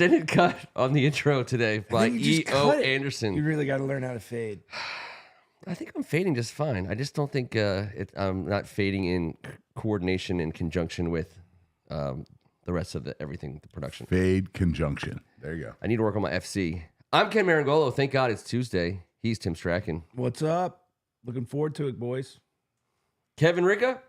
extended cut on the intro today by E.O. Anderson. You really got to learn how to fade. I think I'm fading just fine. I just don't think I'm not fading in coordination in conjunction with the rest of everything, the production. Fade conjunction. There you go. I need to work on my FC. I'm Ken Meringolo. Thank God it's Tuesday. He's Tim Strachan. What's up? Looking forward to it, boys. Kevin Ricca?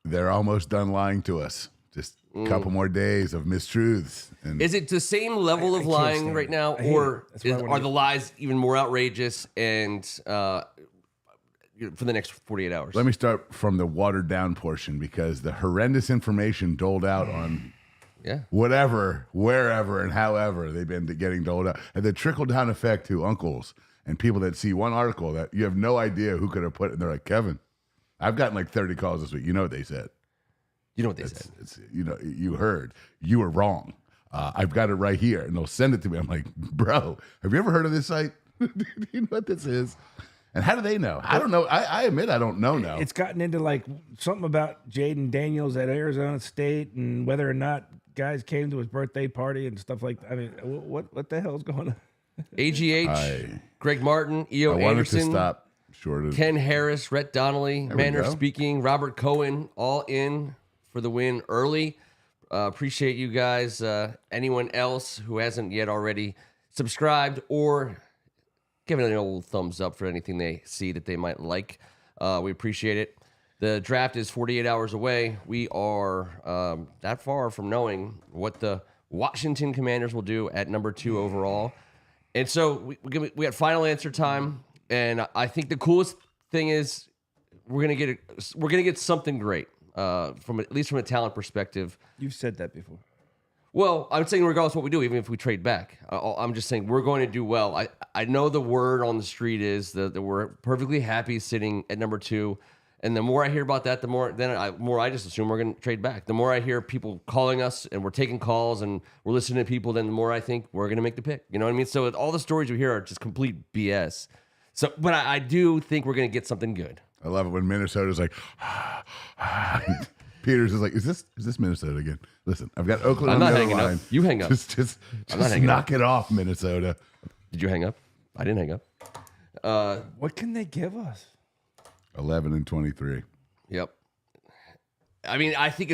They're almost done lying to us. Just a couple more days of mistruths. And Is it the same level of lying right now, or are the lies even more outrageous and for the next 48 hours? let me start from the watered down portion, because the horrendous information doled out on whatever, wherever, and however they've been getting doled out, and the trickle down effect to uncles and people that see one article that you have no idea who could have put it. And they're like, Kevin, I've gotten like 30 calls this week. You know what they said. You know what they said. You heard. You were wrong. I've got it right here. And they'll send it to me. I'm like, bro, have you ever heard of this site? Do you know what this is? And how do they know? I don't know. I admit I don't know now. It's gotten into like something about Jaden Daniels at Arizona State and whether or not guys came to his birthday party and stuff like that. I mean, what the hell is going on? AGH, Greg Martin, E.O. I wanted Anderson. to stop short of Ken Harris, Rhett Donnelly, we Manner go. Speaking, Robert Cohen, all in for the win early. Appreciate you guys. Anyone else who hasn't yet already subscribed or given an old thumbs up for anything they see that they might like, we appreciate it. The draft is 48 hours away. We are that far from knowing what the Washington Commanders will do at number 2 overall. And so we got final answer time. And I think the coolest thing is we're gonna get something great at least from a talent perspective. You've said that before. Well, I'm saying regardless of what we do, even if we trade back, I'm just saying we're going to do well. I know the word on the street is that we're perfectly happy sitting at number 2. And the more I hear about that, the more I just assume we're going to trade back. The more I hear people calling us and we're taking calls and we're listening to people, then the more I think we're going to make the pick. You know what I mean? So all the stories you hear are just complete BS. So, but I do think we're going to get something good. I love it when Minnesota's like, Peters is like, is this Minnesota again? Listen, I've got Oakland I'm on not the hanging other line. up. You hang up. Just knock it off, Minnesota. Did you hang up? I didn't hang up. What can they give us? 11-23. Yep. I mean, I think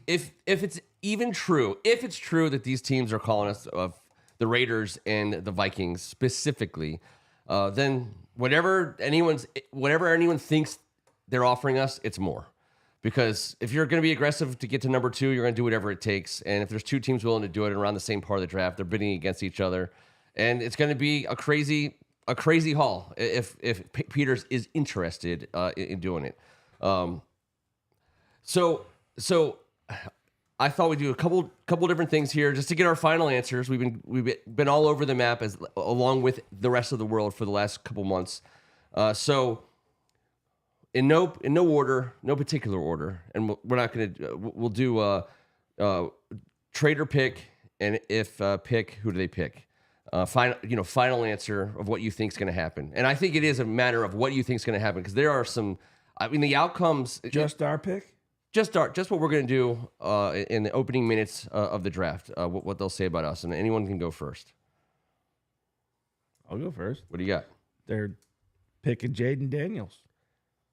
if it's even true, if it's true that these teams are calling us the Raiders and the Vikings specifically, then whatever anyone thinks they're offering us, it's more. Because if you're going to be aggressive to get to number 2, you're going to do whatever it takes. And if there's 2 teams willing to do it around the same part of the draft, they're bidding against each other, and it's going to be a crazy haul if Peters is interested in doing it. So I thought we'd do a couple different things here just to get our final answers. We've been all over the map along with the rest of the world for the last couple months. So in no order, no particular order, and we're not going to. We'll do trader pick, and if pick, who do they pick? Final answer of what you think is going to happen. And I think it is a matter of what you think is going to happen, because there are some. I mean, the outcomes. Just our pick. Just what we're going to do in the opening minutes of the draft. What they'll say about us, and anyone can go first. I'll go first. What do you got? They're picking Jaden Daniels.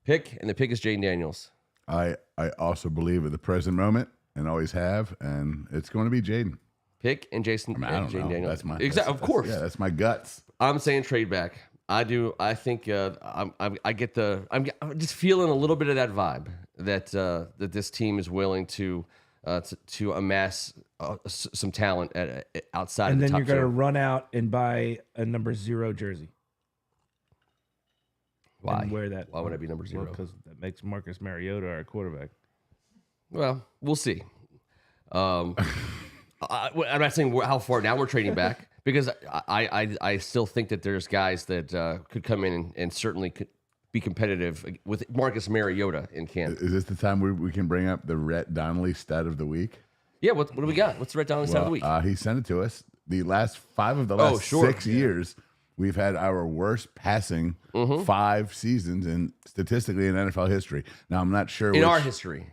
Pick, and the pick is Jaden Daniels. I also believe at the present moment, and always have, and it's going to be Jaden. Pick and Jason. I don't Jaden know. Daniels. That's my exactly. Of course. Yeah, that's my guts. I'm saying trade back. I do. I think I'm just feeling a little bit of that vibe that this team is willing to amass some talent outside of the top. And then you're going to run out and buy a number 0 jersey. Why? And wear that. Why would I be number 0? Because that makes Marcus Mariota our quarterback. Well, we'll see. I'm not saying how far down we're trading back, because I still think that there's guys that could come in and certainly could be competitive with Marcus Mariota in camp. Is this the time we can bring up the Rhett Donnelly stat of the week? Yeah, what do we got? What's the Rhett Donnelly stat of the week? He sent it to us. The last 5 of the last 6 years, we've had our worst passing 5 seasons in statistically in NFL history. Now, I'm not sure in our history.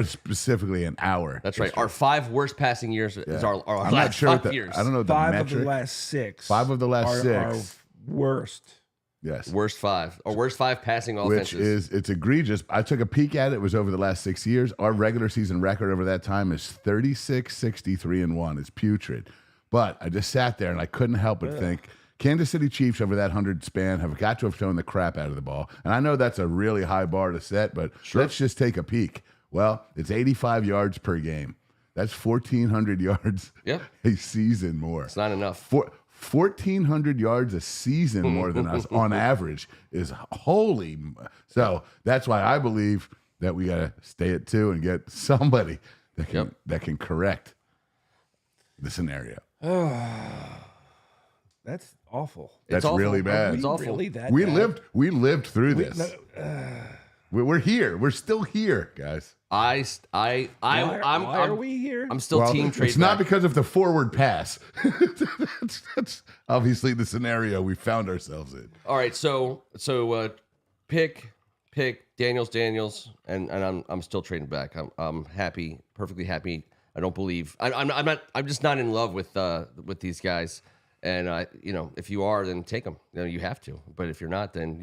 Specifically in our That's history. right. Our 5 worst passing years is our I'm last not sure 5 years. I don't know the 5 metric. of the last 6. 5 of the last 6 are worst. Yes. Worst 5 or worst 5 passing offenses. It's egregious. I took a peek at it. It was over the last 6 years. Our regular season record over that time is 36-63-1. It's putrid. But I just sat there and I couldn't help but think Kansas City Chiefs over that 100 span have got to have thrown the crap out of the ball. And I know that's a really high bar to set, but let's just take a peek. Well, it's 85 yards per game. That's 1,400 yards a season more. It's not enough. 1,400 yards a season more than us on average is holy. So that's why I believe that we got to stay at 2 and get somebody that can correct the scenario. That's awful. That's really bad. It's awful. Really that We bad? lived through this. We're here. We're still here, guys. Why are we here? I'm still team trade. It's not because of the forward pass. that's obviously the scenario we found ourselves in. All right, so pick Daniels, and I'm still trading back. I'm happy, perfectly happy. I don't believe I'm just not in love with these guys. And if you are, then take them. You have to. But if you're not, then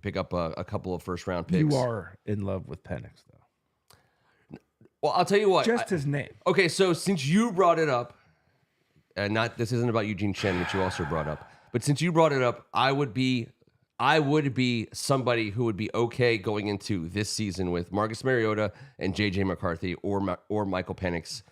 pick up a couple of first round picks. You are in love with Penix, though. Well, I'll tell you what. Just his name. Okay, so since you brought it up, and this isn't about Eugene Chen, which you also brought up, but since you brought it up, I would be somebody who would be okay going into this season with Marcus Mariota and J.J. McCarthy or Michael Penix,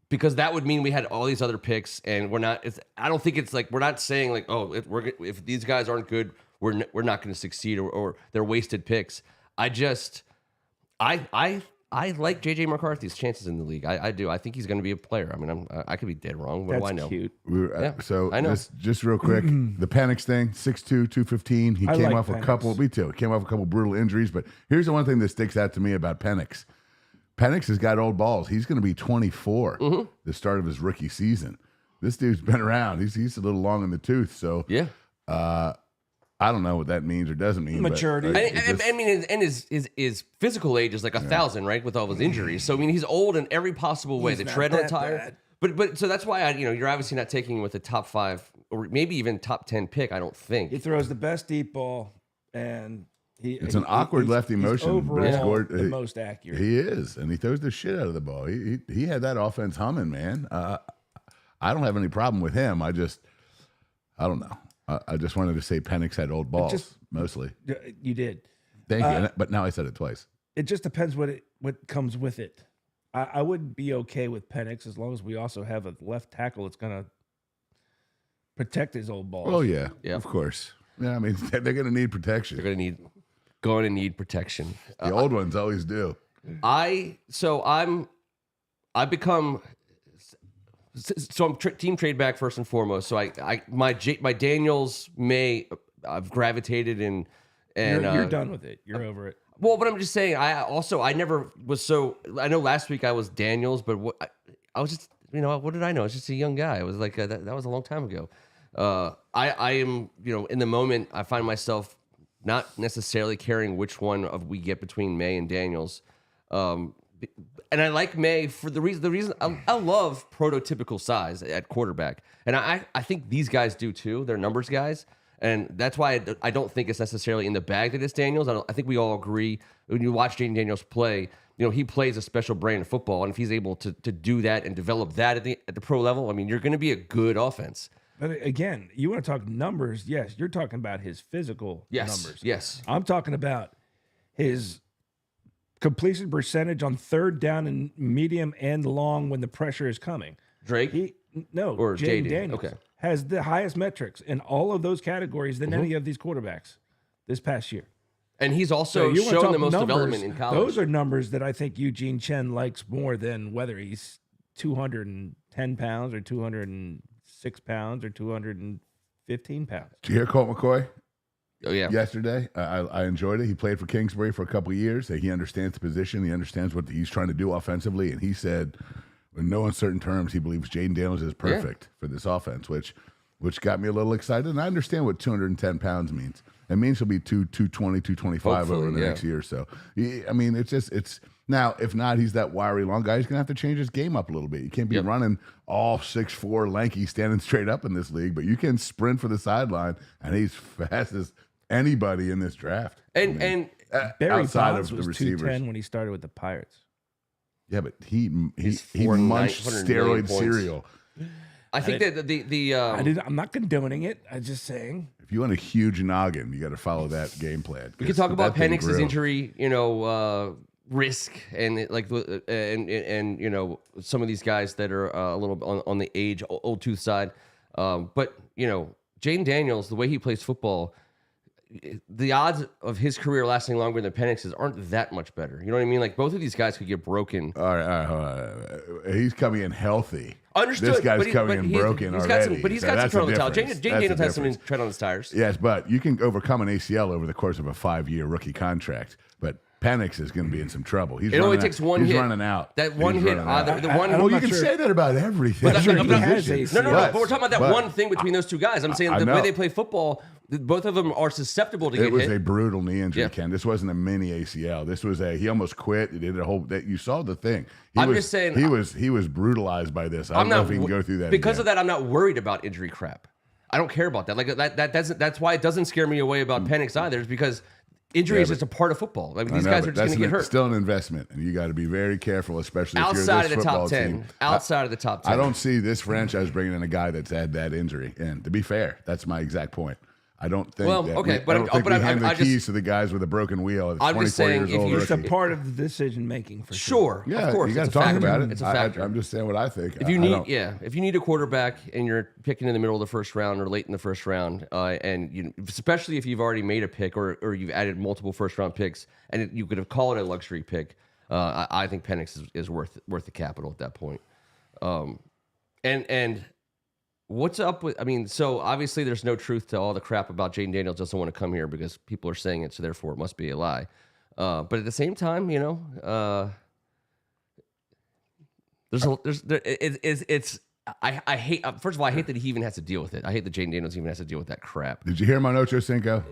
because that would mean we had all these other picks, and we're not. I don't think it's like we're not saying like, oh, if these guys aren't good, we're not going to succeed or they're wasted picks. I like J.J. McCarthy's chances in the league. I do. I think he's going to be a player. I mean, I could be dead wrong. What do I know? Cute. So I know. Just real quick, the Penix thing, 6'2", 215. He came off a couple. Me too. He came off a couple brutal injuries. But here's the one thing that sticks out to me about Penix. Penix has got old balls. He's going to be 24 the start of his rookie season. This dude's been around. He's a little long in the tooth. So I don't know what that means or doesn't mean. Maturity. But, I mean, and his physical age is like 1,000, right? With all his injuries. So I mean, he's old in every possible way. The tread on the tire. But so that's why you're obviously not taking him with a top 5 or maybe even top 10 pick. I don't think He throws the best deep ball, and it's an awkward lefty motion, but it's the most accurate. He is, and he throws the shit out of the ball. He had that offense humming, man. I don't have any problem with him. I don't know. I just wanted to say Penix had old balls, mostly. You did. Thank you. But now I said it twice. It just depends what comes with it. I would be okay with Penix as long as we also have a left tackle that's going to protect his old balls. Oh, yeah. Of course. Yeah, I mean, they're going to need protection. they're going to need protection. The old ones always do. I'm team trade back first and foremost. So my Daniels I've gravitated and you're done with it. You're over it. Well, but I'm just saying. I never was so. I know last week I was Daniels, but I was just what did I know? I was just a young guy. I was like that was a long time ago. I am in the moment. I find myself not necessarily caring which one of we get between May and Daniels. And I like May for the reason I love prototypical size at quarterback. And I think these guys do too. They're numbers guys. And that's why I don't think it's necessarily in the bag that it's Daniels. I think we all agree when you watch Jaden Daniels play, he plays a special brand of football. And if he's able to do that and develop that at the pro level, I mean, you're going to be a good offense. But again, you want to talk numbers? Yes, you're talking about his physical numbers. Yes. I'm talking about his completion percentage on third down and medium and long when the pressure is coming. Drake? Or Jaden Daniels has the highest metrics in all of those categories than any of these quarterbacks this past year. And he's also shown the most development in college. Those are numbers that I think Eugene Chen likes more than whether he's 210 pounds or 206 pounds or 215 pounds. Did you hear Colt McCoy? Oh, yeah. Yesterday, I enjoyed it. He played for Kingsbury for a couple of years. He understands the position. He understands what he's trying to do offensively. And he said, in no uncertain terms, he believes Jaden Daniels is perfect for this offense, which which got me a little excited. And I understand what 210 pounds means. It means he'll be 220, 225 over the next year or so. I mean, it's now, if not, he's that wiry long guy. He's going to have to change his game up a little bit. You can't be running all 6'4", lanky, standing straight up in this league, but you can sprint for the sideline, and he's fast as anybody in this draft. And Barry Bonds was 210 when he started with the Pirates. Yeah, but he munched steroid cereal. I think that I'm not condoning it. I'm just saying. If you want a huge noggin, you got to follow that game plan. We can talk about Penix's injury, risk and and some of these guys that are a little on the old tooth side. But Jaden Daniels, the way he plays football, the odds of his career lasting longer than Penix's aren't that much better. You know what I mean? Like both of these guys could get broken. All right. He's coming in healthy. Understood. This guy's coming in broken already. But he's got some tread on the tires. Jaden Daniels has some tread on his tires. Yes, but you can overcome an ACL over the course of a 5-year rookie contract. But Penix is going to be in some trouble. It only takes one hit. He's running out. That one hit. Well, you can say that about everything. But but we're talking about that one thing between those two guys. I'm saying the way they play football, both of them are susceptible to get hit. It was a brutal knee injury, Ken. This wasn't a mini ACL. This was he almost quit. He did a whole. You saw the thing. Just saying he was brutalized by this. I don't know if he can go through that because of that. I'm not worried about injury crap. I don't care about that. Like that's why it doesn't scare me away about Penix either. Is because injury is just a part of football. I mean, these guys are just going to get hurt. Still an investment, and you got to be very careful, especially outside if you're of the top 10. Team. Outside of the top 10, I don't see this franchise bringing in a guy that's had that injury. And to be fair, that's my exact point. I don't think. Well, okay, but I don't think we hand the keys to the guys with a broken wheel. I'm just saying, it's a part of the decision making for sure. Yeah, of course, you got to talk about it. It's a factor. I'm just saying what I think. If you need a quarterback and you're picking in the middle of the first round or late in the first round, and especially if you've already made a pick or you've added multiple first round picks, and you could have called it a luxury pick, I think Penix is worth the capital at that point. And what's up with? I mean, so obviously there's no truth to all the crap about Jaden Daniels doesn't want to come here because people are saying it, so therefore it must be a lie. But at the same time, I hate. First of all, I hate that he even has to deal with it. I hate that Jaden Daniels even has to deal with that crap. Did you hear my Ocho Cinco?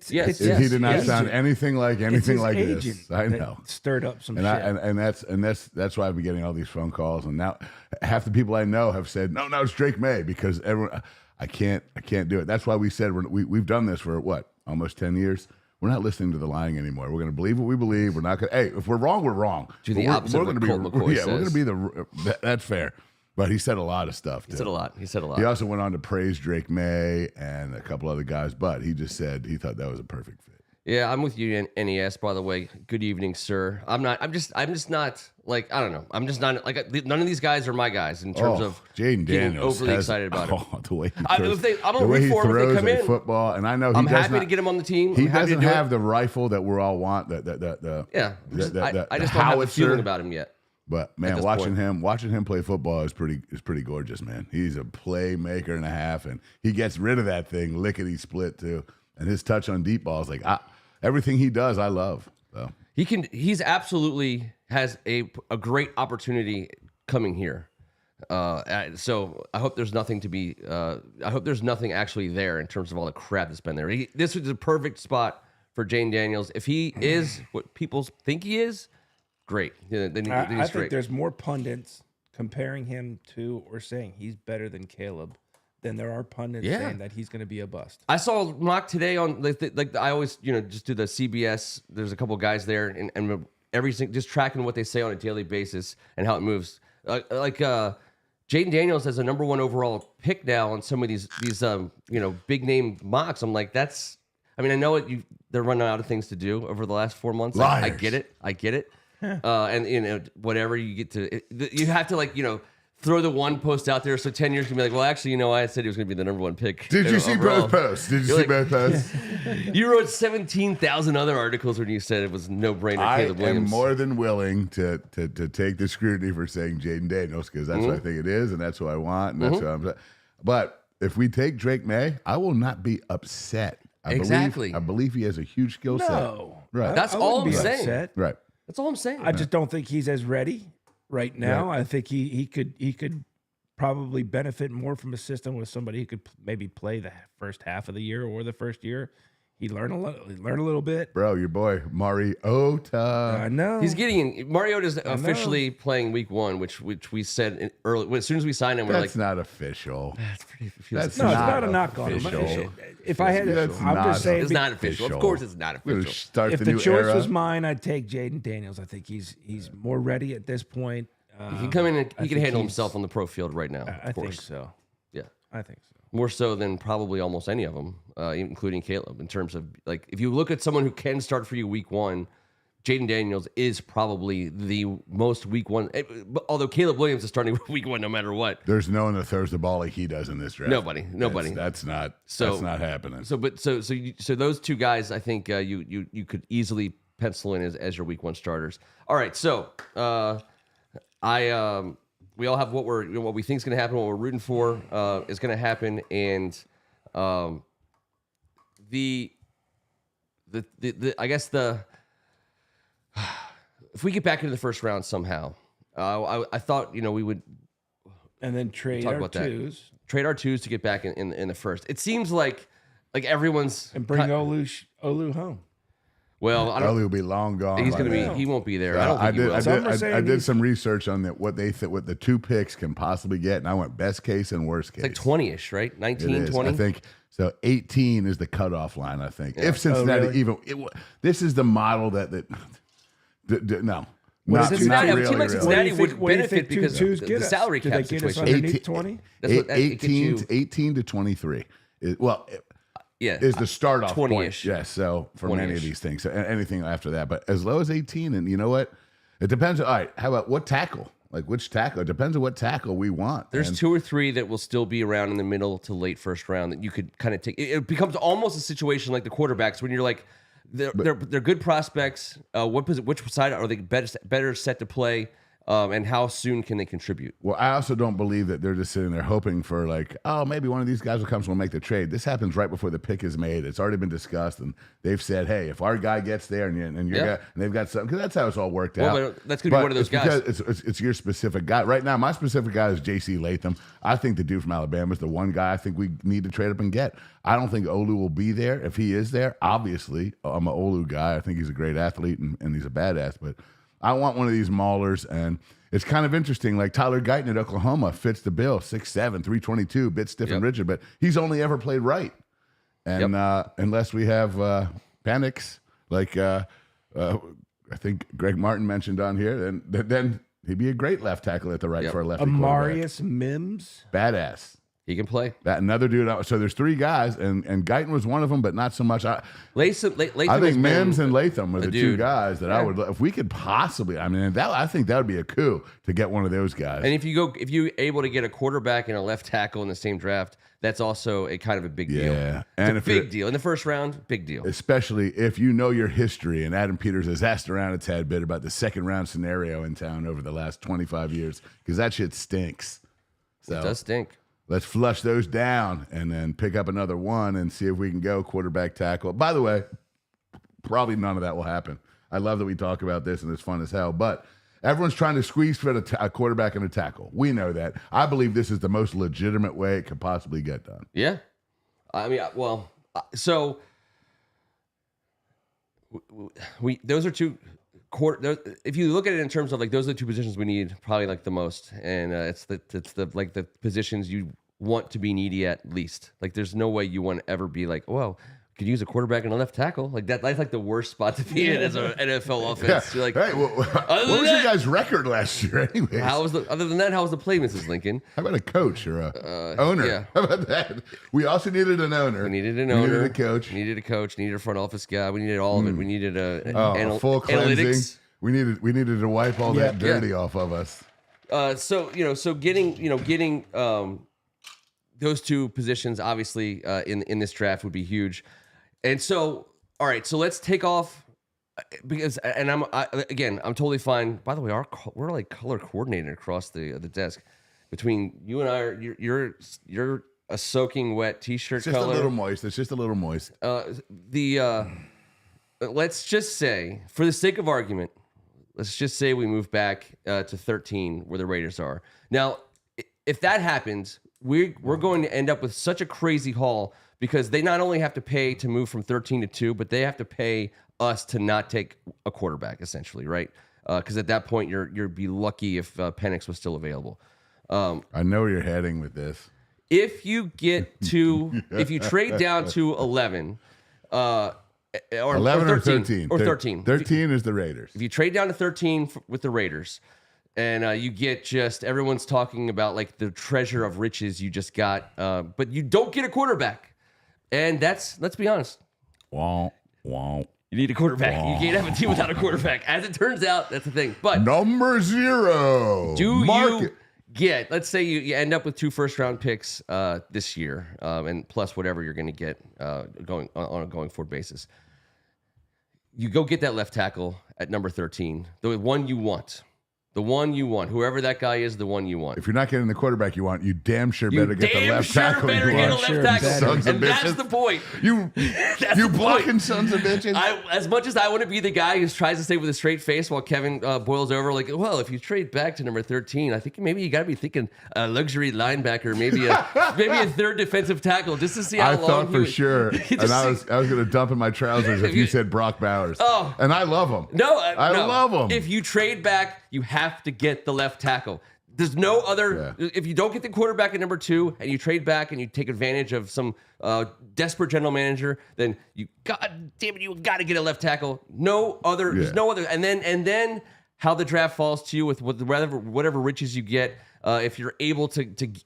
Yes. He did not sound anything like this. I know. Stirred up some shit. And that's why I've been getting all these phone calls. And now half the people I know have said, no, it's Drake May because everyone. I can't do it. That's why we said we've done this for almost 10 years. We're not listening to the lying anymore. We're going to believe what we believe. We're not going to. Hey, if we're wrong, we're wrong. Do the opposite of what Colt McCoy says. We're going to be that's fair. But he said a lot of stuff. He said a lot. He also went on to praise Drake May and a couple other guys, but he just said he thought that was a perfect fit. Yeah, I'm with you, NES. By the way, good evening, sir. I'm just not like I don't know. I'm just not like none of these guys are my guys in terms of Jaden Daniels overly excited about him. The way he throws, I'm gonna root for him if they come in. Football, and I know I'm happy to get him on the team. He doesn't have the rifle that we all want. I just don't have a feeling about him yet. But man, watching him play football is pretty gorgeous, man. He's a playmaker and a half, and he gets rid of that thing lickety split too. And his touch on deep balls, like everything he does, I love. So he's absolutely has a great opportunity coming here. So I hope there's nothing to be. I hope there's nothing actually there in terms of all the crap that's been there. This was a perfect spot for Jaden Daniels. If he is what people think he is. Great. I think there's more pundits comparing him to or saying he's better than Caleb than there are pundits saying that he's going to be a bust. I saw a mock today on like I always just do the CBS. There's a couple guys there and everything just tracking what they say on a daily basis and how it moves. Jaden Daniels as a number 1 overall pick now on some of these big name mocks. I'm like that's. I mean I know they're running out of things to do over the last 4 months. I get it. And whatever you get to, you have to throw the one post out there. So 10 years can be like, well, actually, I said he was going to be the number 1 pick. Did you see both posts? Both posts? You wrote 17,000 other articles when you said it was no brainer. Caleb Williams. I am more than willing to take the scrutiny for saying Jaden Daniels because that's what I think it is, and that's what I want, and that's what I'm. But if we take Drake May, I will not be upset. I believe he has a huge skill set. No, right. That's all I'm saying. Upset. Right. That's all I'm saying. I just don't think he's as ready right now. Right. I think he could probably benefit more from a system with somebody who could maybe play the first half of the year or the first year. He learned a little bit. Bro, your boy Mariota. I know He's getting Mariota's officially playing week 1, which we said early. As soon as we signed him, we're That's not official. that's pretty. That's no, it's not a knock on him. official. If I had, That's I'm not just saying, It's not official. Of course, it's not We're gonna official. start if the the new choice era. was mine, I'd take Jaden Daniels. I think he's more ready at this point. He can come in and he can handle he's- himself on the pro field right now. I Of think course, so. yeah. I think so. More so than probably almost any of them, including Caleb. In terms of like, if you look at someone who can start for you week 1, Jaden Daniels is probably the most week 1. Although Caleb Williams is starting week 1 no matter what. There's no one that throws the ball like he does in this draft. Nobody. That's not happening. So those two guys, I think you could easily pencil in as your week 1 starters. All right, so we all have what we think is going to happen, what we're rooting for is going to happen, and I guess if we get back into the first round somehow, I thought we would And then trade talk our about twos trade our 2s to get back in the first. It seems like everyone's and bring Olu home. well. I don't. Early will be long gone. He's by going to be. now. He won't be there. I don't think he will. Some are saying I did he's- some research on that. What the 2 picks can possibly get, and I went best case and worst case. It's like 20-ish, right? It 19, is. 20? I think so. 18 is the cutoff line. I think if Cincinnati really? this is the model that no. Well, Not, Cincinnati- not a team really, like Cincinnati really. would what do you benefit think two because twos of get the us? salary Do cap they get us situation. underneath 20? That's what it gets you. 18 to 23. Yeah, Is the start off 20-ish. point. Yes, so for many of 20-ish. these things, so anything after that, but as low as 18, and you know what? It depends. All right, how about what tackle? Like which tackle? It depends on what tackle we want. There's And 2 or 3 that will still be around in the middle to late first round that you could kind of take. It becomes almost a situation like the quarterbacks when you're like, they're good prospects. Which side are they better set to play? And how soon can they contribute? Well, I also don't believe that they're just sitting there hoping for like, oh, maybe one of these guys will come, so we'll make the trade. This happens right before the pick is made. It's already been discussed, and they've said, hey, if our guy gets there and your guy, and they've got something, because that's how it's all worked out. But that's going to be one of those guys. Because it's your specific guy. Right now, my specific guy is J.C. Latham. I think the dude from Alabama is the one guy I think we need to trade up and get. I don't think Olu will be there. If he is there, obviously, I'm an Olu guy. I think he's a great athlete and he's a badass, but I want one of these maulers, and it's kind of interesting. Like Tyler Guyton at Oklahoma fits the bill, 6'7", 322, bit stiff and rigid, but he's only ever played right. And unless we have panics, like I think Greg Martin mentioned on here, then he'd be a great left tackle at the right for a lefty quarterback. Amarius Mims. Badass. He can play. That another dude. So there's 3 guys, and Guyton was one of them, but not so much. Latham I think Mims and Latham are the 2 dude. guys that I would, if we could possibly. I mean, I think that would be a coup to get one of those guys. And if you're able to get a quarterback and a left tackle in the same draft, that's also a kind of a big deal. Yeah, And it's a big deal in the first round. Big deal. Especially if you know your history, and Adam Peters has asked around a tad bit about the second round scenario in town over the last 25 years, because that shit stinks. So It does stink. let's flush those down and then pick up another one and see if we can go quarterback, tackle. By the way, probably none of that will happen. I love that we talk about this and it's fun as hell, but everyone's trying to squeeze for a quarterback and a tackle. We know that. I believe this is the most legitimate way it could possibly get done. Yeah. I mean, well, so those are 2 if you look at it in terms of like those are the 2 positions we need probably like the most, and it's the positions you want to be needy at least. Like there's no way you want to ever be like, well, could use a quarterback and a left tackle. Like that's like the worst spot to be in as an NFL offense. You're like, hey, what was your guys' record last year anyway? Other than that, how was the play, Mrs. Lincoln? How about a coach or a owner? Yeah. How about that? We also needed an owner. We needed an owner. We needed a coach. Needed a coach. Needed a front office guy. We needed all of it. We needed A full cleansing. analytics. We needed to wipe all that dirty off of us. So getting those 2 positions obviously in this draft would be huge. And so, all right, so let's take off because, and I'm totally fine. By the way, we're like color coordinated across the desk between you and I. You're a soaking wet T-shirt It's just color. a little moist. It's just a little moist. Let's just say, for the sake of argument, let's just say we move back to 13 where the Raiders are now. if that happens, we're going to end up with such a crazy haul because they not only have to pay to move from 13 to 2, but they have to pay us to not take a quarterback, essentially, right? Because at that point, you'd be lucky if Penix was still available. I know where you're heading with this. If you trade down to 11, or 11 or 13. Or 13. 13 is the Raiders. If you trade down to 13 with the Raiders, and you get just everyone's talking about like the treasure of riches you just got, but you don't get a quarterback, and let's be honest. Wow. You need a quarterback. You can't have a team without a quarterback. As it turns out, that's the thing. But number 0. let's say you end up with 2 first-round picks this year, and plus whatever you're going to get going on a going-forward basis. You go get that left tackle at number 13, the one you want. The one you want. Whoever that guy is, the one you want. If you're not getting the quarterback you want, you damn sure better get the left tackle you Get a want. left tackle. Sons of And bitches. that's the point. You blocking sons of bitches. As much as I want to be the guy who tries to say with a straight face while Kevin boils over, like, well, if you trade back to number 13, I think maybe you got to be thinking a luxury linebacker, maybe a third defensive tackle, just to see how I long. thought for sure, and I was going to dump in my trousers if you said Brock Bowers. Oh, and I love him. No, I love him. If you trade back, you have to get the left tackle. There's no other. Yeah. If you don't get the quarterback at number 2 and you trade back and you take advantage of some desperate general manager, then you got to get a left tackle. No other. Yeah. There's no other. And then how the draft falls to you with whatever riches you get. If you're able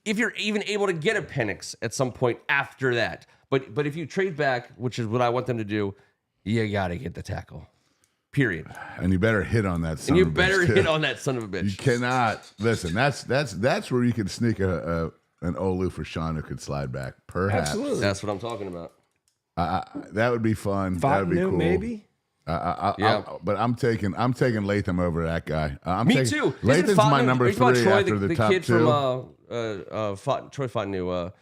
if you're even able to get a Penix at some point after that. But if you trade back, which is what I want them to do, you got to get the tackle. Period. And you better hit on that son of a bitch. And you better hit on that son of a bitch. You cannot. Listen, that's where you can sneak an Olu for Sean who could slide back. Perhaps. Absolutely. That's what I'm talking about. That would be fun. That would be cool. Maybe. But I'm taking Latham over that guy. Me too. Latham's my number 3 Troy, after the top kid 2. From Troy Fontenot.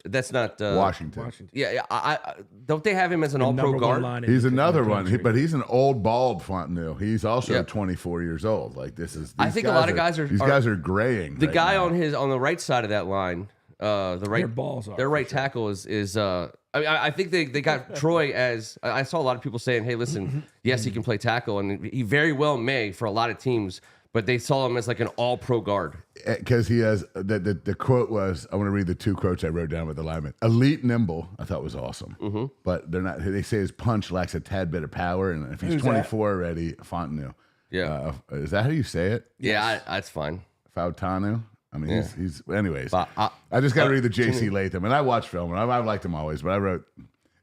That's not Washington. Yeah. I don't they have him as an all-pro guard? He's another one, but he's an old bald Fontenot. He's also 24 years old. Like I think a lot of guys are graying. The guy on the right side of that line, their right tackle is. I think they got Troy as. I saw a lot of people saying, "Hey, listen, yes, he can play tackle, and he very well may for a lot of teams." But they saw him as like an all-pro guard. Because he has, the quote was, I want to read the 2 quotes I wrote down with the lineman. Elite nimble, I thought was awesome. Mm-hmm. But they're not, they say his punch lacks a tad bit of power. And if he's 24 already, Fontenot. Yeah. Is that how you say it? Yeah, that's fine. Fautanu. I mean, he's anyways. I just got to read the J.C. Latham. And I watch film, and I've liked him always. But I wrote,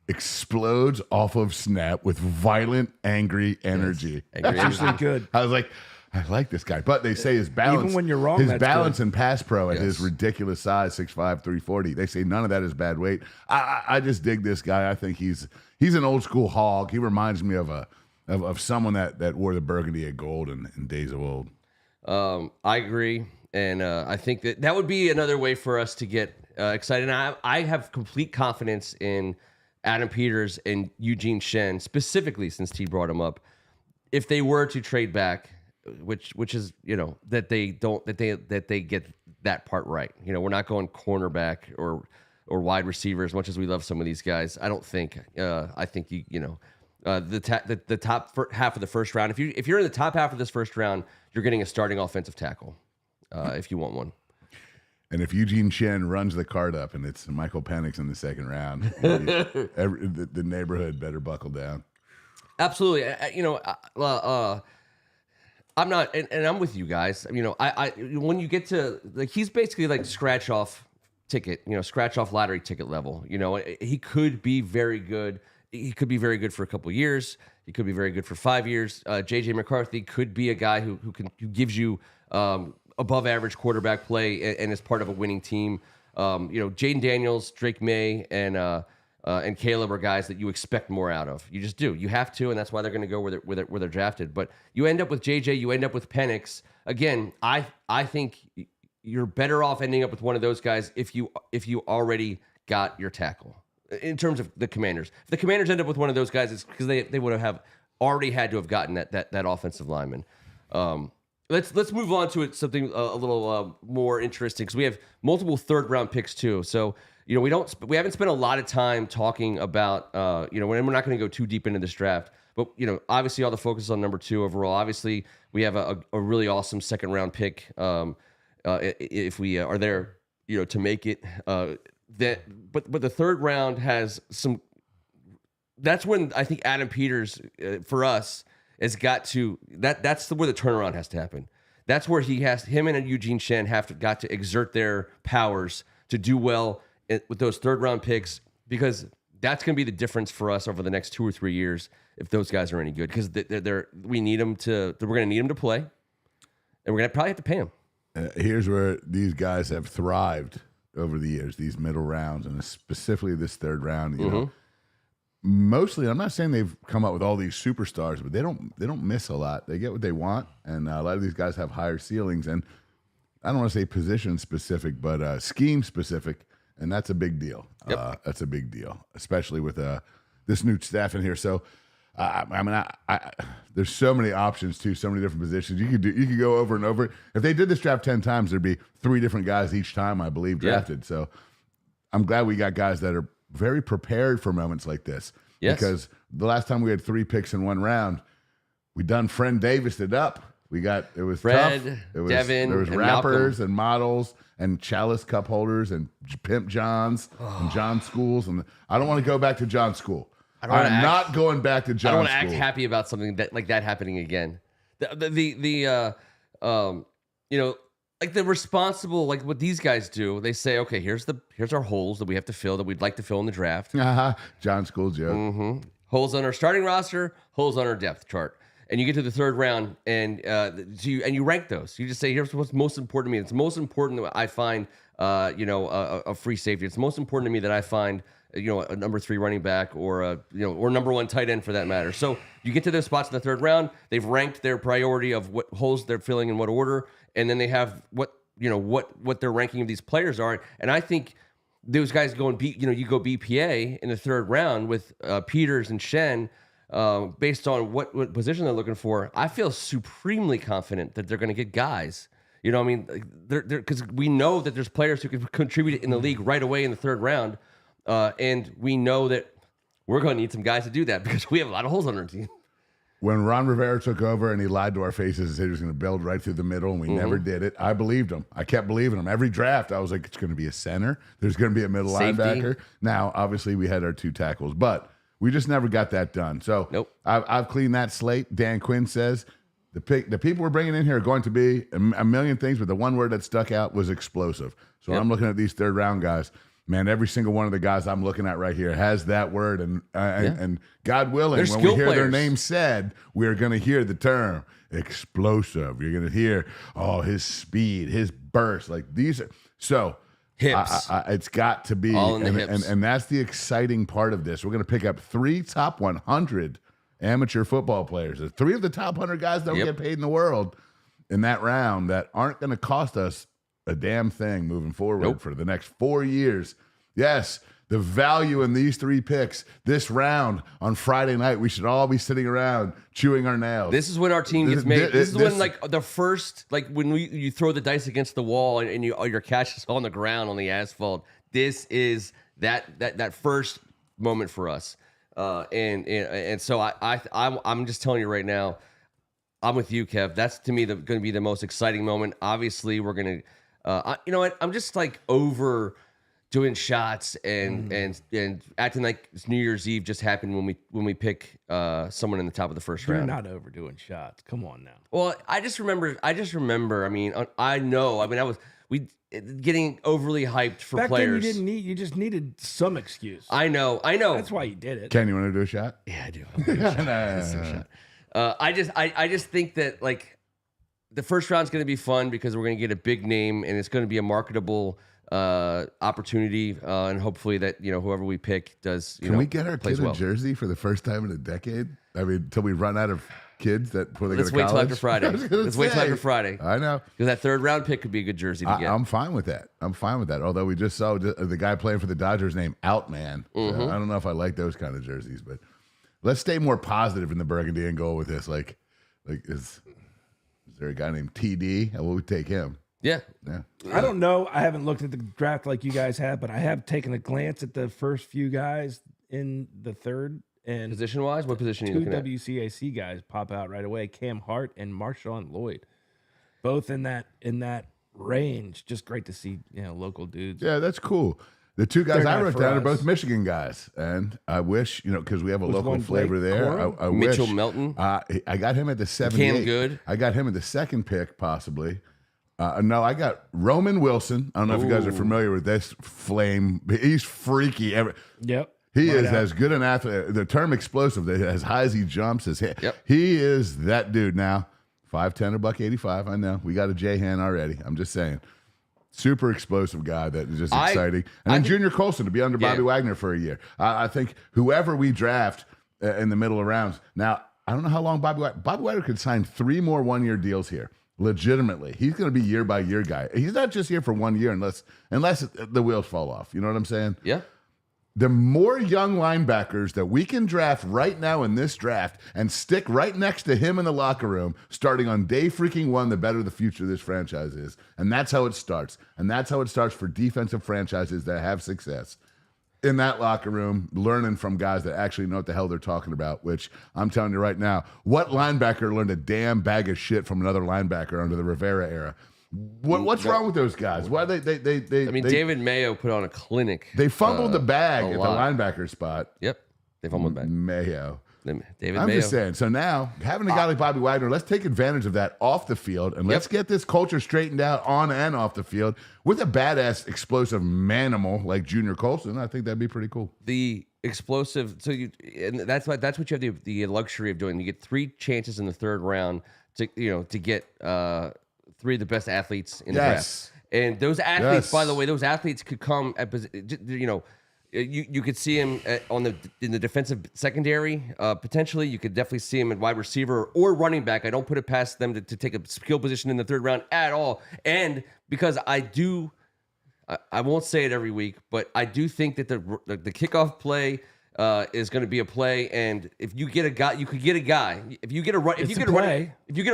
explodes off of snap with violent, angry energy. Yes. That's usually good. I was like, I like this guy, but they say his balance, even when you're wrong, his balance and pass pro at his ridiculous size, 6'5", 340. They say none of that is bad weight. I just dig this guy. I think he's an old school hog. He reminds me of someone that wore the burgundy at gold in days of old. I agree, and I think that would be another way for us to get excited. And I have complete confidence in Adam Peters and Eugene Shen, specifically since T brought him up. If they were to trade back. Which is that they get that part right. We're not going cornerback or wide receiver as much as we love some of these guys. I don't think. I think the top half of the first round. If you're in the top half of this first round, you're getting a starting offensive tackle. If you want one. And if Eugene Shen runs the card up and it's Michael Penix in the second round, the neighborhood better buckle down. Absolutely. I'm not, and I'm with you guys. I when you get to he's basically like scratch off lottery ticket level. He could be very good. He could be very good for a couple of years. He could be very good for 5 years. JJ McCarthy could be a guy who gives you above average quarterback play and is part of a winning team. Jaden Daniels, Drake May, and Caleb are guys that you expect more out of. You just do. You have to, and that's why they're going to go where they're drafted. But you end up with JJ, you end up with Penix. Again, I think you're better off ending up with one of those guys if you already got your tackle. In terms of the Commanders, if the Commanders end up with one of those guys, it's because they would have already had to have gotten that offensive lineman. let's move on to something a little more interesting, because we have multiple third-round picks too. So we haven't spent a lot of time talking about when we're not going to go too deep into this draft. But obviously all the focus is on number 2 overall. Obviously we have a really awesome second-round pick if we are there to make it. But the third round has some. That's when I think Adam Peters for us has got to that's where the turnaround has to happen. That's where him and Eugene Shen got to exert their powers to do well with those third round picks, because that's going to be the difference for us over the next 2 or 3 years if those guys are any good, because we need them to. We're going to need them to play, and we're going to probably have to pay them. Here's where these guys have thrived over the years, these middle rounds, and specifically this third round. You know, mostly, I'm not saying they've come up with all these superstars, but they don't miss a lot. They get what they want, and a lot of these guys have higher ceilings. And I don't want to say position specific, but scheme specific, and that's a big deal. Yep. That's a big deal, especially with this new staff in here. So. There's so many options too, so many different positions. You could go over and over. If they did this draft 10 times, there'd be 3 different guys each time, I believe, drafted. Yeah. So I'm glad we got guys that are very prepared for moments like this. Yes. Because the last time we had 3 picks in one round, we done Friend Davis it up. It was Fred, tough. It was, Devin, there was and rappers Malcolm. and models and Chalice cup holders and Pimp Johns and John Schools. And I don't want to go back to John School. I'm not going back to John. I don't want to School. act happy about something like that happening again. The responsible, like what these guys do. They say, okay, here's our holes that we have to fill, that we'd like to fill in the draft. John School joke. Mm-hmm. Holes on our starting roster, holes on our depth chart. And you get to the third round, and you rank those. You just say, here's what's most important to me. It's most important that I find, a free safety. It's most important to me that I find, a number 3 running back, or or number 1 tight end for that matter. So you get to those spots in the third round. They've ranked their priority of what holes they're filling in what order, and then they have what their ranking of these players are. And I think those guys you go BPA in the third round with Peters and Shen. Based on what position they're looking for, I feel supremely confident that they're going to get guys. Because we know that there's players who can contribute in the league right away in the third round, and we know that we're going to need some guys to do that because we have a lot of holes on our team. When Ron Rivera took over and he lied to our faces and said he was going to build right through the middle, and we never did it, I believed him. I kept believing him. Every draft, I was like, it's going to be a center. There's going to be a middle linebacker. Now, obviously, we had our 2 tackles, but we just never got that done. So nope. I've cleaned that slate. Dan Quinn says the people we're bringing in here are going to be a million things, but the one word that stuck out was explosive. So I'm looking at these third round guys. Man, every single one of the guys I'm looking at right here has that word, and God willing, when we hear their name said, we're going to hear the term explosive. You're going to hear, his speed, his burst, like these are so. Hips. It's got to be, all in the hips. And that's the exciting part of this. We're going to pick up 3 top 100 amateur football players. There's 3 of the top 100 guys that don't get paid in the world in that round that aren't going to cost us a damn thing moving forward for the next 4 years. Yes, the value in these 3 picks this round on Friday night, we should all be sitting around chewing our nails. This is when our team gets made. This is when, like, the first, like, when you throw the dice against the wall and your cash is on the ground on the asphalt. This is that first moment for us. And so I'm just telling you right now, I'm with you, Kev. That's to me going to be the most exciting moment. Obviously, we're going to, you know what? I'm just like over doing shots and acting like it's New Year's Eve just happened when we pick someone in the top of the first round. You're not overdoing shots. Come on now. Well, I just remember. I mean, I know. I mean, I was getting overly hyped for Back players. Then you just needed some excuse. I know. That's why you did it. Ken, you want to do a shot? Yeah, I do. Let's do a shot. I just think that, like, the first round's going to be fun because we're going to get a big name and it's going to be a marketable opportunity, and hopefully that whoever we pick does. Can we get our kid a jersey for the first time in a decade? I mean, until we run out of kids before they go to college. Let's wait till after Friday. Let's wait till after Friday. I know, because that third round pick could be a good jersey to get. I'm fine with that. Although we just saw the guy playing for the Dodgers named Outman. Mm-hmm. I don't know if I like those kind of jerseys, but let's stay more positive in the burgundy and gold with this. Like is there a guy named TD? Well, we take him. Yeah. I don't know. I haven't looked at the draft like you guys have, but I have taken a glance at the first few guys in the third. And Position-wise, what position are you two looking at? WCAC guys pop out right away: Cam Hart and Marshawn Lloyd, both in that range. Just great to see, local dudes. Yeah, that's cool. The two guys They're I not wrote for down are us. both Michigan guys, and I wish, because we have a Was local one flavor Blake there. Corum? I Mitchell wish. Melton? I got him at the 78. Cam Good? I got him at the second pick, possibly. No, I got Roman Wilson. I don't know if you guys are familiar with this flame. He's freaky. Yep. He is as good an athlete. The term explosive, as high as he jumps, he is that dude now. 5'10", $185. I know. We got a J-Han already. I'm just saying. Super explosive guy that is just exciting. And then Junior Colson to be under Bobby Wagner for a year. I think whoever we draft in the middle of rounds. Now, I don't know how long Bobby Wagner could sign 3 more one-year deals here. Legitimately. He's going to be year-by-year guy. He's not just here for 1 year unless the wheels fall off. You know what I'm saying? Yeah. The more young linebackers that we can draft right now in this draft and stick right next to him in the locker room, starting on day freaking 1, the better the future of this franchise is. And that's how it starts. And that's how it starts for defensive franchises that have success. In that locker room, learning from guys that actually know what the hell they're talking about, which I'm telling you right now, what linebacker learned a damn bag of shit from another linebacker under the Rivera era? What's wrong with those guys? Why David Mayo put on a clinic. They fumbled the bag at the linebacker spot. Yep. They fumbled the bag. Mayo. David I'm Mayo. just saying. So now, having a guy like Bobby Wagner, let's take advantage of that off the field, and let's get this culture straightened out on and off the field with a badass, explosive manimal like Junior Colson. I think that'd be pretty cool. The explosive. So and that's what you have the luxury of doing. You get 3 chances in the third round to get 3 of the best athletes in the draft. And those athletes, by the way, those athletes could come at you could see him in the defensive secondary. Potentially, you could definitely see him at wide receiver or running back. I don't put it past them to take a skill position in the third round at all. And because I won't say it every week, but I do think that the kickoff play is going to be a play. And if you get a guy, you could get a guy. If you get a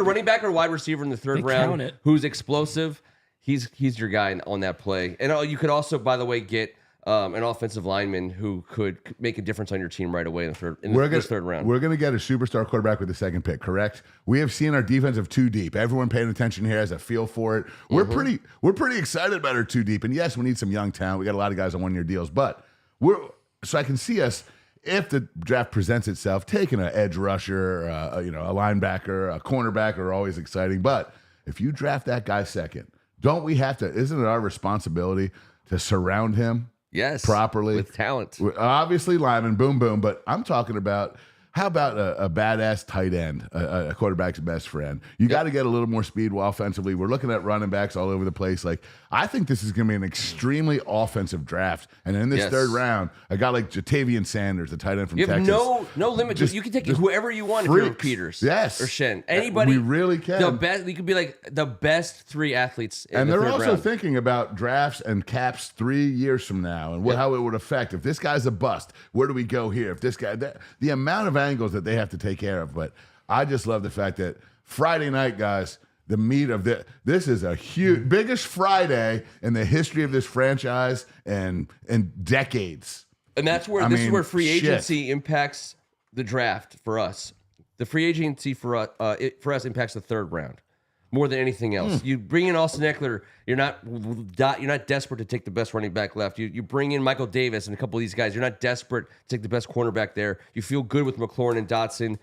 running back or wide receiver in the third round who's explosive, he's your guy on that play. And you could also, by the way, get an offensive lineman who could make a difference on your team right away in the third round. We're going to get a superstar quarterback with the second pick, correct? We have seen our defensive 2 deep. Everyone paying attention here has a feel for it. We're pretty excited about our 2 deep. And yes, we need some young talent. We got a lot of guys on 1-year deals, but so I can see us, if the draft presents itself, taking an edge rusher, a linebacker, a cornerback are always exciting. But if you draft that guy second, isn't it our responsibility to surround him? Yes, properly with talent. Obviously, lineman, boom, boom. But I'm talking about, how about a badass tight end, a quarterback's best friend? You got to get a little more speed offensively. We're looking at running backs all over the place. I think this is going to be an extremely offensive draft. And in this third round, a guy like Jatavian Sanders, the tight end from Texas. No limit. You can take whoever you want. Freaks. If you're Peters, or Shen, anybody. We really can. The best. We could be like the best 3 athletes. And they're also round. thinking about drafts and caps 3 years from now, and how it would affect. If this guy's a bust, where do we go here? If this guy, the amount of angles that they have to take care of. But I just love the fact that Friday night, guys, the meat of this is a huge, biggest Friday in the history of this franchise and decades. And that's where this is where free agency impacts the draft for us. The free agency for us impacts the third round more than anything else. You bring in Austin Eckler, you're not desperate to take the best running back left. You bring in Michael Davis and a couple of these guys. You're not desperate to take the best cornerback there. You feel good with McLaurin and Dotson.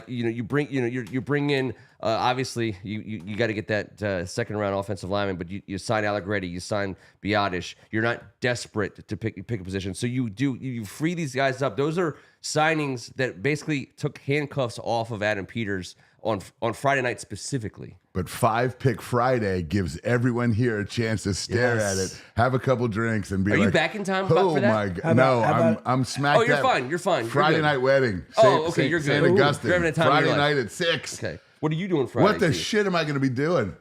You bring in obviously you got to get that second round offensive lineman, but you sign Allegretti, you sign Biotish. You're not desperate to pick a position, so you free these guys up. Those are signings that basically took handcuffs off of Adam Peters on Friday night specifically. But 5-pick Friday gives everyone here a chance to stare at it, have a couple drinks, and be like, "Are you back in time for that?" My God. I'm smacked. Oh, you're fine. You're fine. Friday night wedding. Okay, you're good. St. Augustine. You're having a time Friday of your life. night at 6. Okay. What are you doing Friday? What the shit am I going to be doing?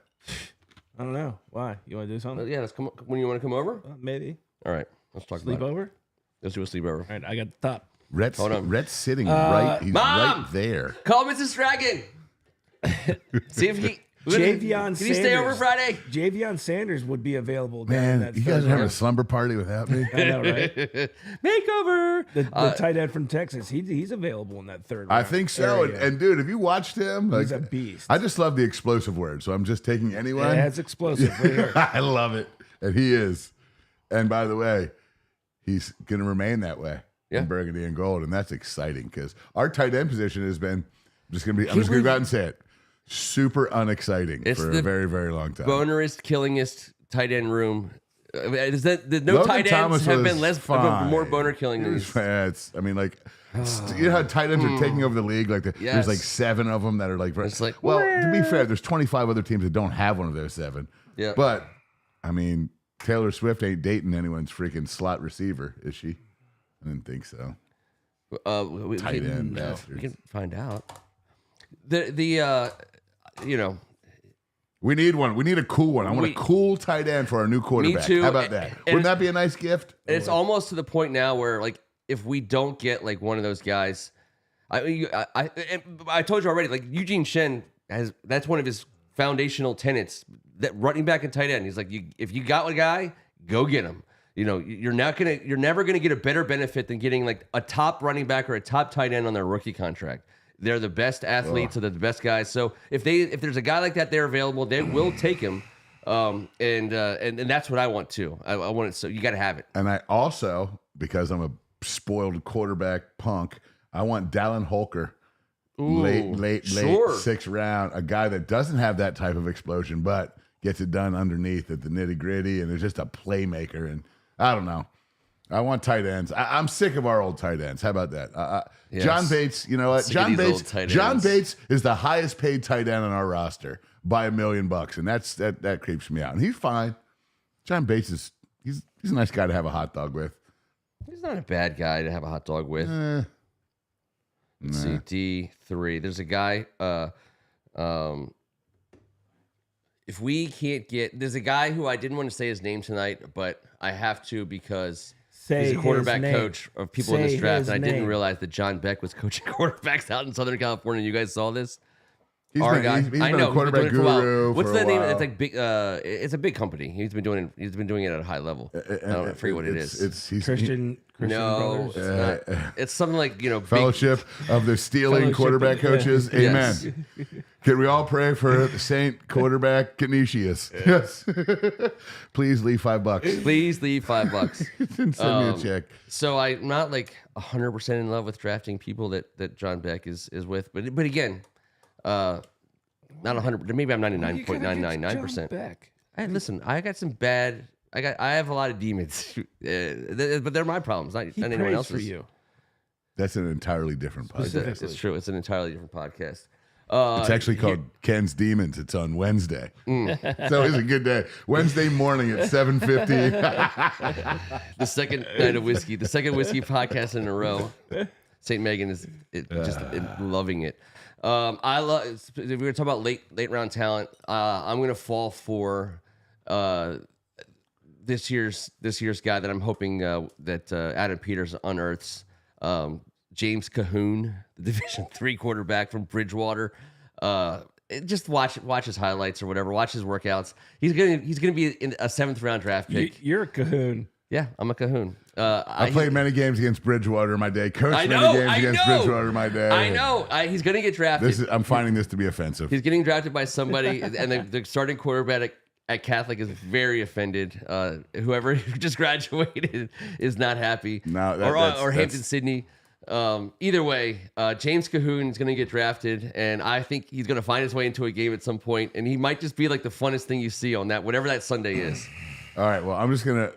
I don't know. Why? You want to do something? Yeah, let's come. When you want to come over? Maybe. All right. Let's talk about it. Sleepover? Let's do a sleepover. All right, I got the top. Rhett's sitting right. He's Mom! right there. Call Mrs. Strachan. See if he. Javion Sanders. Can you stay over Friday? Javion Sanders would be available. Man, you guys are having a slumber party without me? I know, right? Makeover. The tight end from Texas, he's available in that third round. I think so. And dude, have you watched him? He's a beast. I just love the explosive word, so I'm just taking anyone. Yeah, it's explosive. Right here. I love it. And he is. And by the way, he's going to remain that way in burgundy and gold. And that's exciting because our tight end position has been, I'm just going to go out and say it, super unexciting for a very, very long time. Bonerist, killingest tight end room. Is that no Logan tight ends Thomas have been fine. more boner killing than these? I mean, like, you know how tight ends are taking over the league? Like, there's like 7 of them that are like, it's like, well, to be fair, there's 25 other teams that don't have one of those 7. Yeah. But, I mean, Taylor Swift ain't dating anyone's freaking slot receiver, is she? I didn't think so. Tight end bastards. We can find out. You know, we need one. We need a cool one. I want a cool tight end for our new quarterback. Me too. How about that? Wouldn't that be a nice gift? It's almost to the point now where, like, if we don't get like one of those guys, I told you already. Like Eugene Shen that's one of his foundational tenets. That running back and tight end. He's like, if you got a guy, go get him. You know, you're never gonna get a better benefit than getting like a top running back or a top tight end on their rookie contract. They're the best athletes, or they're the best guys. So if there's a guy like that, they're available. They will take him, and that's what I want too. I want it. So you got to have it. And I also, because I'm a spoiled quarterback punk, I want Dallin Holker, late 6th round, a guy that doesn't have that type of explosion, but gets it done underneath at the nitty gritty, and is just a playmaker. And I don't know. I want tight ends. I'm sick of our old tight ends. How about that? Yes. John Bates, you know what? John Bates is the highest paid tight end on our roster by $1 million, and that creeps me out. And he's fine. John Bates he's a nice guy to have a hot dog with. He's not a bad guy to have a hot dog with. Let's see, D3. There's a guy. If we can't there's a guy who I didn't want to say his name tonight, but I have to because he's a quarterback coach of people in this draft, and I didn't realize that John Beck was coaching quarterbacks out in Southern California. You guys saw this? He's been a quarterback guru. What's the name? It's like big. It's a big company. He's been doing it at a high level. I forget what it is. He's Christian no, Brothers. it's not. It's something like Fellowship of the Stealing Quarterback Coaches. Yeah. Amen. Yes. Can we all pray for Saint Quarterback Canisius? Yes. Please leave $5. Please leave $5. And send me a check. So I'm not like 100% in love with drafting people that John Beck is with, but again. Not 100. Maybe I'm 99.999%. Hey, listen, I got some bad. I have a lot of demons, but they're my problems, not anyone else's. For you. That's an entirely different podcast. It's true. It's an entirely different podcast. It's actually called Ken's Demons. It's on Wednesday. It's always a good day. Wednesday morning at 7:50. The second night of whiskey. The second whiskey podcast in a row. St. Megan is just loving it. I love. If we're gonna talk about late round talent, I'm gonna fall for this year's guy that I'm hoping that Adam Peters unearths. James Cahoon, the Division III quarterback from Bridgewater. Just watch his highlights or whatever. Watch his workouts. He's gonna be in a 7th round draft pick. You're a Cahoon. Yeah, I'm a Cahoon. I played many games against Bridgewater in my day. Coached many games against Bridgewater in my day. I know. He's going to get drafted. I'm finding this to be offensive. He's getting drafted by somebody, and the starting quarterback at Catholic is very offended. Whoever just graduated is not happy. Or Hampton Sydney. Either way, James Cahoon is going to get drafted, and I think he's going to find his way into a game at some point, and he might just be like the funnest thing you see on that, whatever that Sunday is. All right. Well, I'm just gonna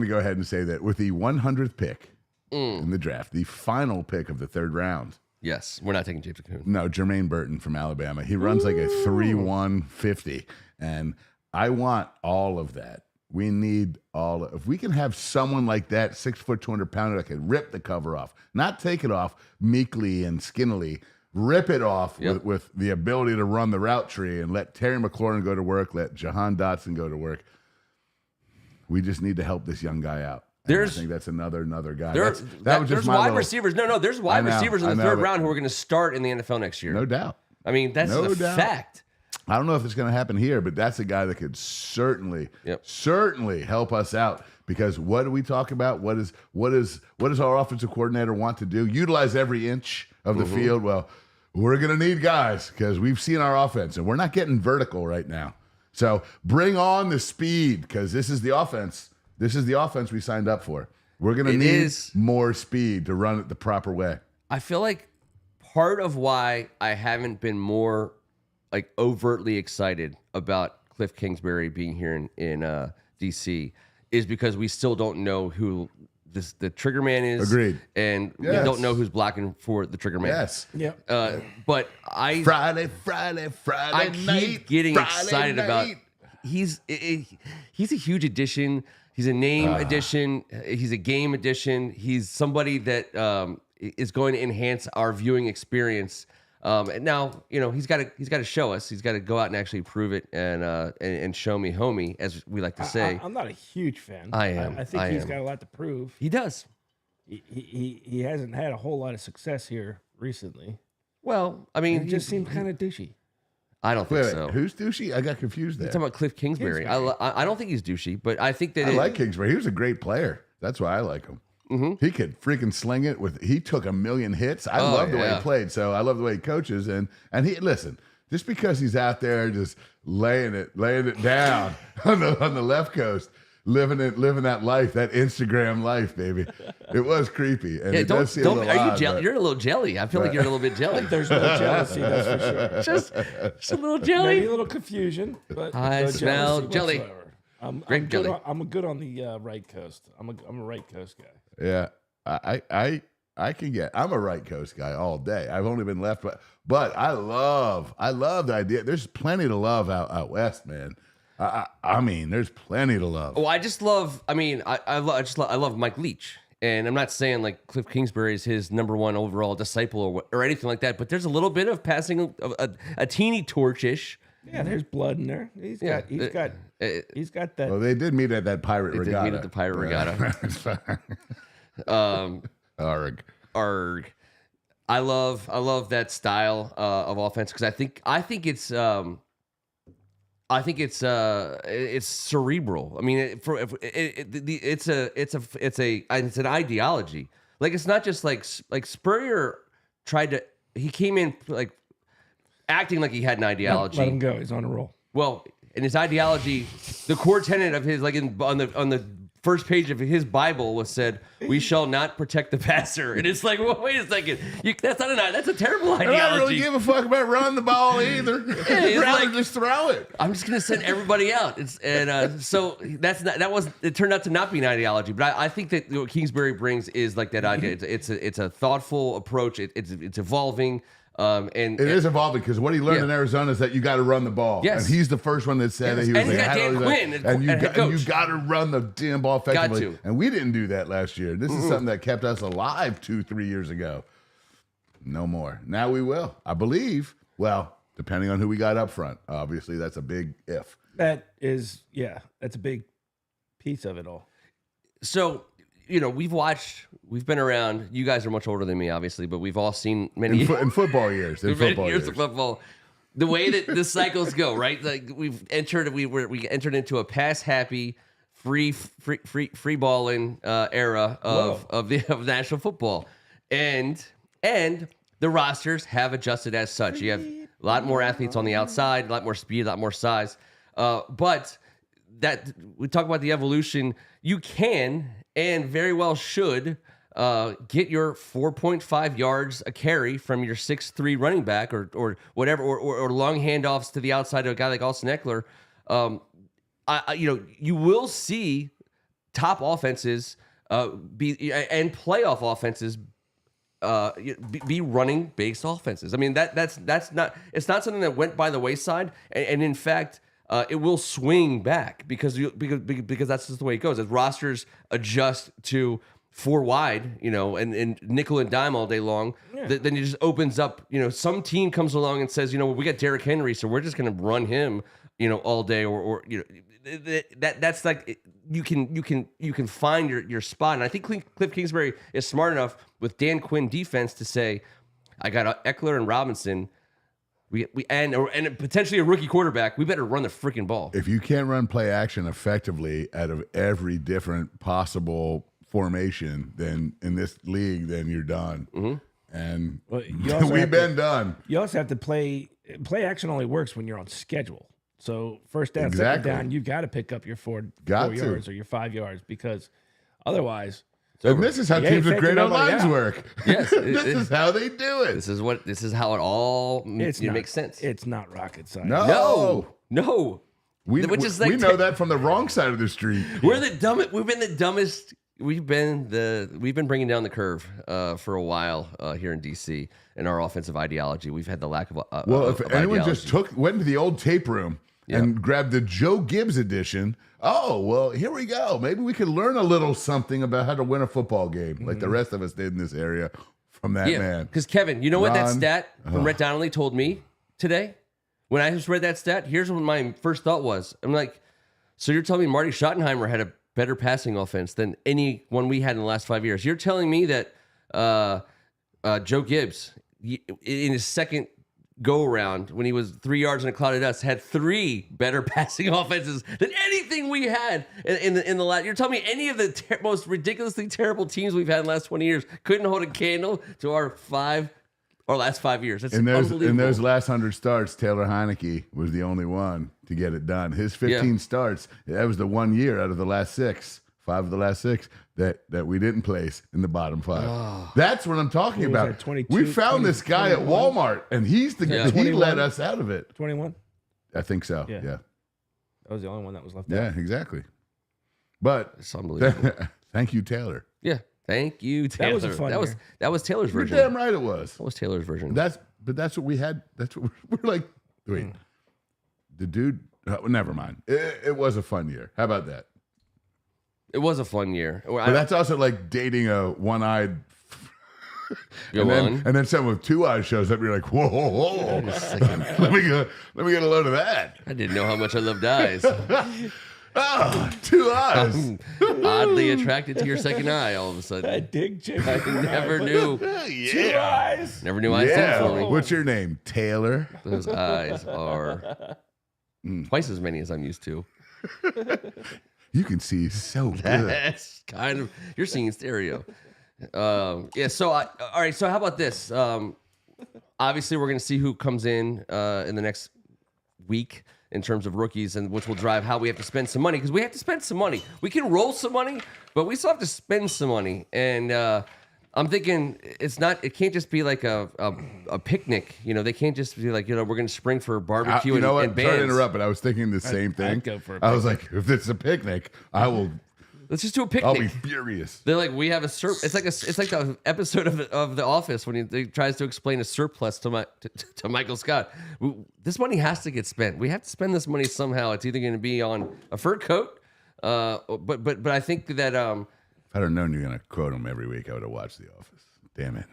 go ahead and say that with the 100th pick in the draft, the final pick of the 3rd round. Yes, we're not taking James Cahoon. No, Jermaine Burton from Alabama. He runs like a 3.150, and I want all of that. We need all. If we can have someone like that, 6 foot, 200 pounder, that can rip the cover off, not take it off meekly and skinnily, rip it off with the ability to run the route tree and let Terry McLaurin go to work, let Jahan Dotson go to work. We just need to help this young guy out. I think that's another guy. There's wide receivers. No, there's wide receivers in the 3rd round who are going to start in the NFL next year. No doubt. I mean, that's a fact. I don't know if it's going to happen here, but that's a guy that could certainly help us out. Because what do we talk about? What does our offensive coordinator want to do? Utilize every inch of the field. Well, we're going to need guys because we've seen our offense, and we're not getting vertical right now. So bring on the speed because this is the offense. This is the offense we signed up for. We're going to need more speed to run it the proper way. I feel like part of why I haven't been more like overtly excited about Cliff Kingsbury being here in DC is because we still don't know who the trigger man is. Agreed. And we don't know who's blocking for the trigger man. Yes. Yeah. But Friday I night. keep getting excited night. about. He's a huge addition. He's a name addition. He's a game addition. He's somebody that is going to enhance our viewing experience. And now, he's got to show us. He's got to go out and actually prove it and show me homie, as we like to say. I'm not a huge fan. I am. I think he's got a lot to prove. He does. He hasn't had a whole lot of success here recently. Well, I mean, It just seems kind of douchey. I don't think Wait, so. who's douchey? I got confused there. You're talking about Cliff Kingsbury. I don't think he's douchey, but I think that I like Kingsbury. He was a great player. That's why I like him. He could freaking sling it he took a million hits. I love the way he played. So I love the way he coaches. And he, listen, just because he's out there just laying it down on the left coast, living that life, that Instagram life, baby. It was creepy. And it does seem a little odd, jelly? You're a little jelly. I feel like you're a little bit jelly. There's no jealousy, that's for sure. just a little jelly. Maybe a little confusion, but I no smell jealousy jelly. whatsoever. I'm Grape good jelly. I'm good on the right coast. I'm a right coast guy. Yeah, I can get. I'm a right coast guy all day. I've only been left, but I love the idea. There's plenty to love out west, man. I mean, there's plenty to love. Oh, I just love. I mean, I love Mike Leach, and I'm not saying like Cliff Kingsbury is his #1 overall disciple or anything like that. But there's a little bit of passing a teeny torchish. Yeah, there's blood in there. He's got that. Well, they did meet at that pirate They regatta. did meet at the pirate regatta. Arg. Arg. I love that style of offense because I think it's cerebral. I mean, it's an ideology. Like it's not just like Spurrier he came in like acting like he had an ideology. Let him go. He's on a roll. Well, in his ideology, the core tenet of his, like on the first page of his Bible was said, "We shall not protect the passer." And it's like, well, wait a second, that's a terrible ideology. I don't really give a fuck about running the ball either. I'd rather just throw it. I'm just gonna send everybody out. So it turned out to not be an ideology, but I think that what Kingsbury brings is like that idea. It's a thoughtful approach. It's evolving. And it is evolving because what he learned in Arizona is that you got to run the ball. Yes. And he's the first one that said that he was and like, he's got Dan Quinn and you got to run the damn ball effectively. Got to. And we didn't do that last year. This is something that kept us alive 2-3 years ago. No more. Now we will, I believe. Well, depending on who we got up front. Obviously, that's a big if. That's a big piece of it all. So, we've been around. You guys are much older than me, obviously, but we've all seen many in football years. of football. The way that the cycles go, right? Like we entered into a pass happy, free balling era of national football, and the rosters have adjusted as such. You have a lot more athletes on the outside, a lot more speed, a lot more size, but that we talk about the evolution. You can and very well should get your 4.5 yards a carry from your 6'3" running back or whatever, or long handoffs to the outside of a guy like Austin Eckler. You will see top offenses and playoff offenses be running based offenses. I mean that's not something that went by the wayside, and in fact. It will swing back because that's just the way it goes. As rosters adjust to 4 wide, and nickel and dime all day long, then it just opens up. Some team comes along and says, we got Derrick Henry, so we're just going to run him, all day, or that's like you can find your spot. And I think Cliff Kingsbury is smart enough with Dan Quinn defense to say, I got Eckler and Robinson. And potentially a rookie quarterback. We better run the freaking ball. If you can't run play action effectively out of every different possible formation, then in this league, then you're done. Mm-hmm. And we've been done. You also have to play action only works when you're on schedule. So first down, second down, you've got to pick up your four yards or your 5 yards because otherwise. And this is how teams with great lines work. Yes, this is how they do it. This is how it all makes sense. It's not rocket science. No. We know that from the wrong side of the street. We're the dumbest. We've been the dumbest. We've been bringing down the curve for a while here in DC in our offensive ideology. We've had the lack of if anyone ideology. just went to the old tape room and grabbed the Joe Gibbs edition. Oh, well, here we go. Maybe we could learn a little something about how to win a football game like the rest of us did in this area from that man. Because, Kevin, you know what that stat from Rhett Donnelly told me today? When I just read that stat, here's what my first thought was. I'm like, so you're telling me Marty Schottenheimer had a better passing offense than any one we had in the last 5 years? You're telling me that Joe Gibbs, in his second go-around, when he was 3 yards in a cloud of dust, had 3 better passing offenses than anything we had in the last. You're telling me any of the most ridiculously terrible teams we've had in the last 20 years couldn't hold a candle to our last 5 years? That's unbelievable. In those last 100 starts, Taylor Heineke was the only one to get it done. His 15 starts, that was the 1 year out of the last 6, 5 of the last 6 that we didn't place in the bottom 5. Oh. That's what I'm talking about. We found this guy at Walmart, and he's the guy. He led us out of it. 21? I think so. Yeah. That was the only one that was left out. Yeah, exactly. But it's unbelievable. Thank you, Taylor. Yeah. Thank you, Taylor. That was a fun year. That was Taylor's version. You're damn right it was. That was Taylor's version. That's what we had. That's what we're like. Wait, the dude. Never mind. It was a fun year. How about that? It was a fun year. But that's also like dating a one-eyed. And then someone with 2 eyes shows up. And you're like, whoa. Let me get a load of that. I didn't know how much I loved eyes. 2 eyes. I'm oddly attracted to your second eye all of a sudden. I dig Jim. I never knew. 2 eyes. Never knew eyes did for me. What's your name? Taylor? Those eyes are twice as many as I'm used to. You can see so good. That's kind of, you're seeing stereo. All right. So how about this? Obviously, we're going to see who comes in the next week in terms of rookies, and which will drive how we have to spend some money, because we have to spend some money. We can roll some money, but we still have to spend some money. And I'm thinking it can't just be like a picnic. They can't just be like, we're going to spring for barbecue and bands. Sorry to interrupt, but I was thinking the same thing. I'd go for a I was like, if it's a picnic, I will. Let's just do a picnic. I'll be furious. They're like, we have a it's like the episode of The Office when he tries to explain a surplus to Michael Scott. This money has to get spent. We have to spend this money somehow. It's either going to be on a fur coat, but I think that if I'd have known you were going to quote him every week, I would have watched The Office. Damn it.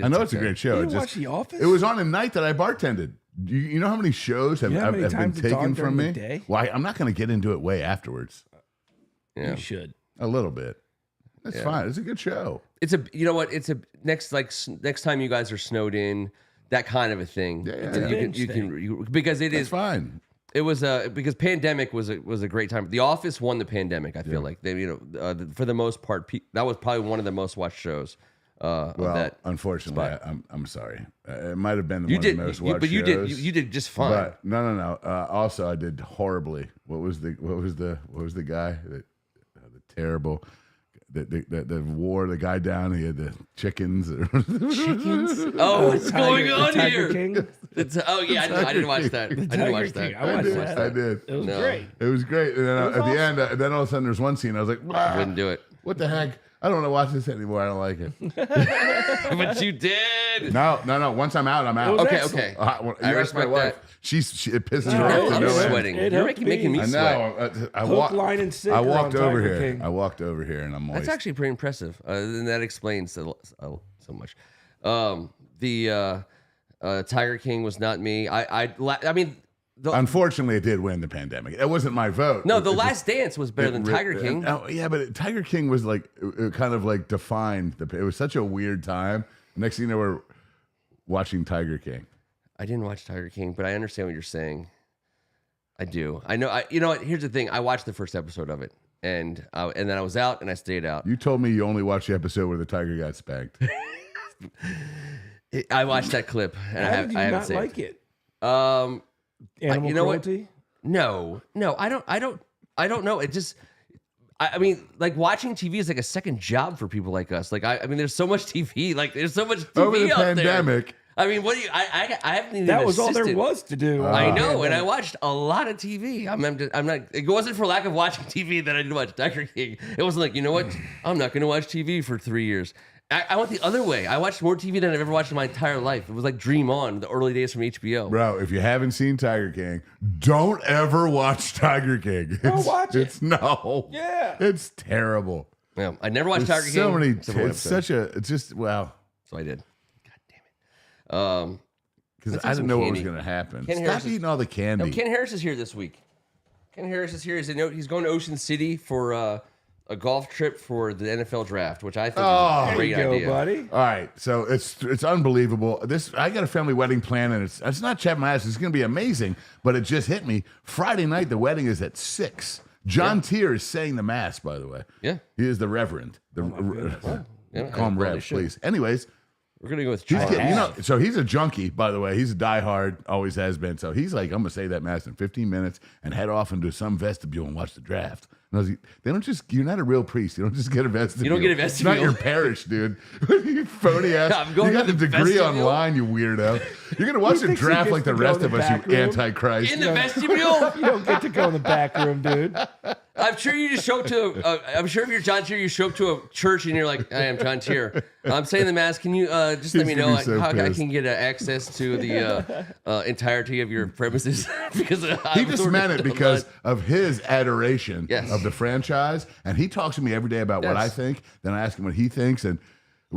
I know it's a great show. You didn't watch The Office? It was on a night that I bartended. You know how many shows have been taken from me? Why? I'm not going to get into it way afterwards. Yeah. You should. A little bit. That's fine. It's a good show. You know what? It's a next time you guys are snowed in, that kind of a thing. Yeah. You can because it is fine. It was because pandemic was a great time. The Office won the pandemic. I feel like they for the most part that was probably one of the most watched shows. Unfortunately, I'm sorry. It might have been one of the most watched but you shows. you did just fine. But no. Also, I did horribly. What was the guy that the terrible. The wore the guy down. He had the chickens. Chickens? Oh, what's going on Tiger here? King? I didn't watch that. I didn't watch that. I watched that. I did. It was great. It was great. And then at the end, then all of a sudden, there's one scene. I was like, I wouldn't do it. What the heck? I don't want to watch this anymore. I don't like it. But you did. No. Once I'm out, I'm out. Okay. I respect my wife. It pisses her off to I'm no end. sweating. You're making me sweat. I know. Line, and sinker. I walked over Tiger here. King. I walked over here, and I'm moist. That's actually pretty impressive. And that explains so much. The Tiger King was not me. I mean. Unfortunately, it did win the pandemic. It wasn't my vote. No, The Last Dance was better than Tiger King. But Tiger King was like it kind of like defined it was such a weird time. Next thing you know, we're watching Tiger King. I didn't watch Tiger King, but I understand what you're saying. I do. I know. You know what? Here's the thing. I watched the first episode of it, and then I was out, and I stayed out. You told me you only watched the episode where the tiger got spanked. I watched that clip, and I haven't saved. Like it. Animal cruelty? No, I don't know. It just. I mean, like watching TV is like a second job for people like us. Like, I mean, there's so much TV. Like, there's so much TV over the out pandemic. There. I mean, what do you? I haven't even. That was all there was to do. I know, and I watched a lot of TV. I'm not. It wasn't for lack of watching TV that I didn't watch Tiger King. It wasn't like, you know what? I'm not going to watch TV for 3 years. I went the other way. I watched more TV than I've ever watched in my entire life. It was like Dream On, the early days from HBO. Bro, if you haven't seen Tiger King, don't ever watch Tiger King. Watch it. It's terrible. Yeah, I never watched Tiger King. So many. It's just wow. So I did. God damn it. Because I didn't know what was going to happen. Stop eating all the candy. No, Ken Harris is here this week. Ken Harris is here. He's going to Ocean City for a golf trip for the NFL draft, which I think is a great idea, buddy. All right, so it's unbelievable. I got a family wedding plan, and it's not Chad my ass. It's going to be amazing, but it just hit me. Friday night, the wedding is at 6. John Tier is saying the mass, by the way. Yeah, he is the Reverend. Call him Rev, please. Anyways. We're going to go with Charles. So he's a junkie, by the way. He's a diehard, always has been. So he's like, I'm going to say that mass in 15 minutes and head off into some vestibule and watch the draft. And I was like, you're not a real priest. You don't just get a vestibule. You don't get a vestibule. It's not your parish, dude. You phony ass. You got the degree online, you weirdo. You're going to watch the draft like the rest of us, you antichrist. In the vestibule? You don't get to go in the back room, dude. I'm sure you just show up to I'm sure if you're John Tier, you show up to a church and you're like, I am John Tier. I'm saying the mass. Can you just let me know how I can get access to the entirety of your premises? Because he just meant it because of his adoration of the franchise. And he talks to me every day about what I think. Then I ask him what he thinks. And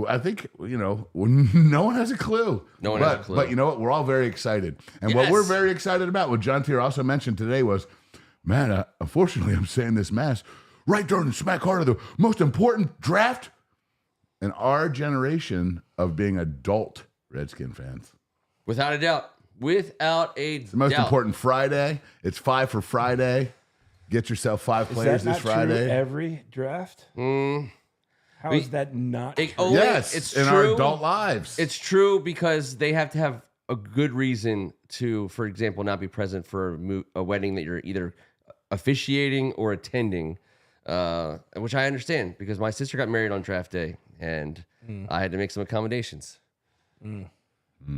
I think, no one has a clue. No one has a clue. But you know what? We're all very excited. And what we're very excited about, what John Tier also mentioned today was, man, unfortunately, I'm saying this mass right during the smack heart of the most important draft in our generation of being adult Redskin fans. Without a doubt. It's the most important Friday. It's 5 for Friday. Get yourself 5 players this Friday. True every draft? How is that not true? Yes, it's in our adult lives. It's true because they have to have a good reason to, for example, not be present for a wedding that you're either officiating or attending, which I understand because my sister got married on draft day and I had to make some accommodations. It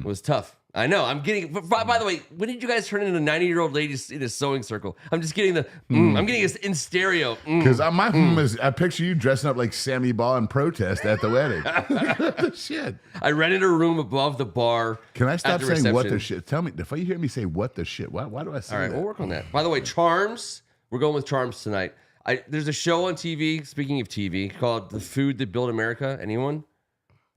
was tough. I know. I'm getting. By the way, when did you guys turn into 90-year-old ladies in a sewing circle? I'm just getting I'm getting it in stereo. Because my is. I picture you dressing up like Sammy Baugh in protest at the wedding. What the shit? I rented a room above the bar. Can I stop saying what the shit? Tell me if you hear me say what the shit. Why do I say that? All right, we'll work on that. By the way, Charms. We're going with Charms tonight. There's a show on TV. Speaking of TV, called "The Food That Built America." Anyone?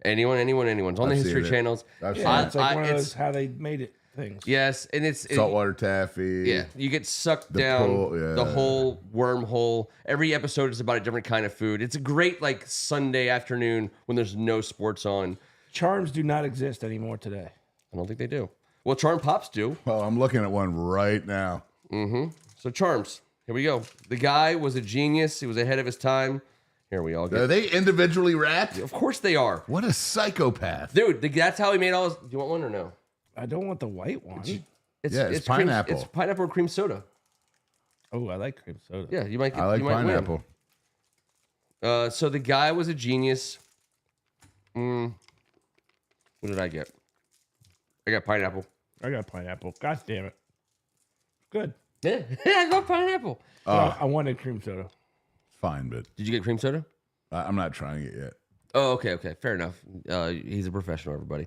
It's on the History Channels. It's like one of those how they made it things. Yes, and it's saltwater taffy. Yeah, you get sucked down the whole wormhole. Every episode is about a different kind of food. It's a great Sunday afternoon when there's no sports on. Charms do not exist anymore today. I don't think they do. Well, Charm Pops do. Well, I'm looking at one right now. So Charms, here we go. The guy was a genius. He was ahead of his time. Here we all go. Are they individually wrapped? Of course they are. What a psychopath. Dude, that's how he made all his... Do you want one or no? I don't want the white one. It's pineapple. It's pineapple or cream soda. Oh, I like cream soda. Yeah, you might get... I like pineapple. So the guy was a genius. What did I get? I got pineapple. I got pineapple. God damn it. Good. Yeah, I got pineapple. I wanted cream soda. Fine, but did you get cream soda? I'm not trying it yet. Oh, okay, fair enough. He's a professional, everybody.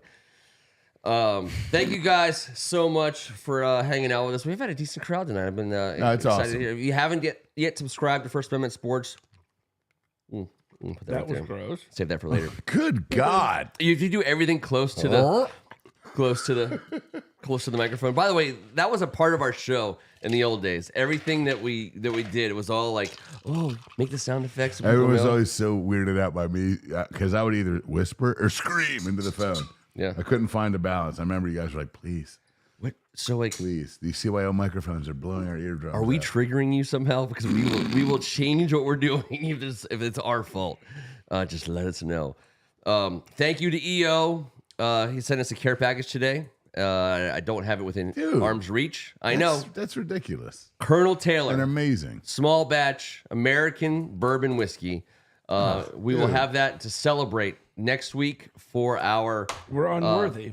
Thank you guys so much for hanging out with us. We've had a decent crowd tonight. I've been it's excited awesome. If you haven't yet subscribed to First Amendment Sports, put that was gross. Save that for later. Good God! If you do everything close to the microphone. By the way, that was a part of our show in the old days. Everything that we did, it was all like, oh, make the sound effects. Everyone was always so weirded out by me because I would either whisper or scream into the phone. Yeah, I couldn't find a balance. I remember you guys were like, please. What? So like, Please, these CYO microphones are blowing our eardrums. are we out. triggering you somehow? Because we will change what we're doing if it's our fault. Just let us know. Thank you to EO. He sent us a care package today. I don't have it within arm's reach. I know. That's ridiculous. Colonel Taylor. And amazing. Small batch American bourbon whiskey. We will have that to celebrate next week for our We're unworthy.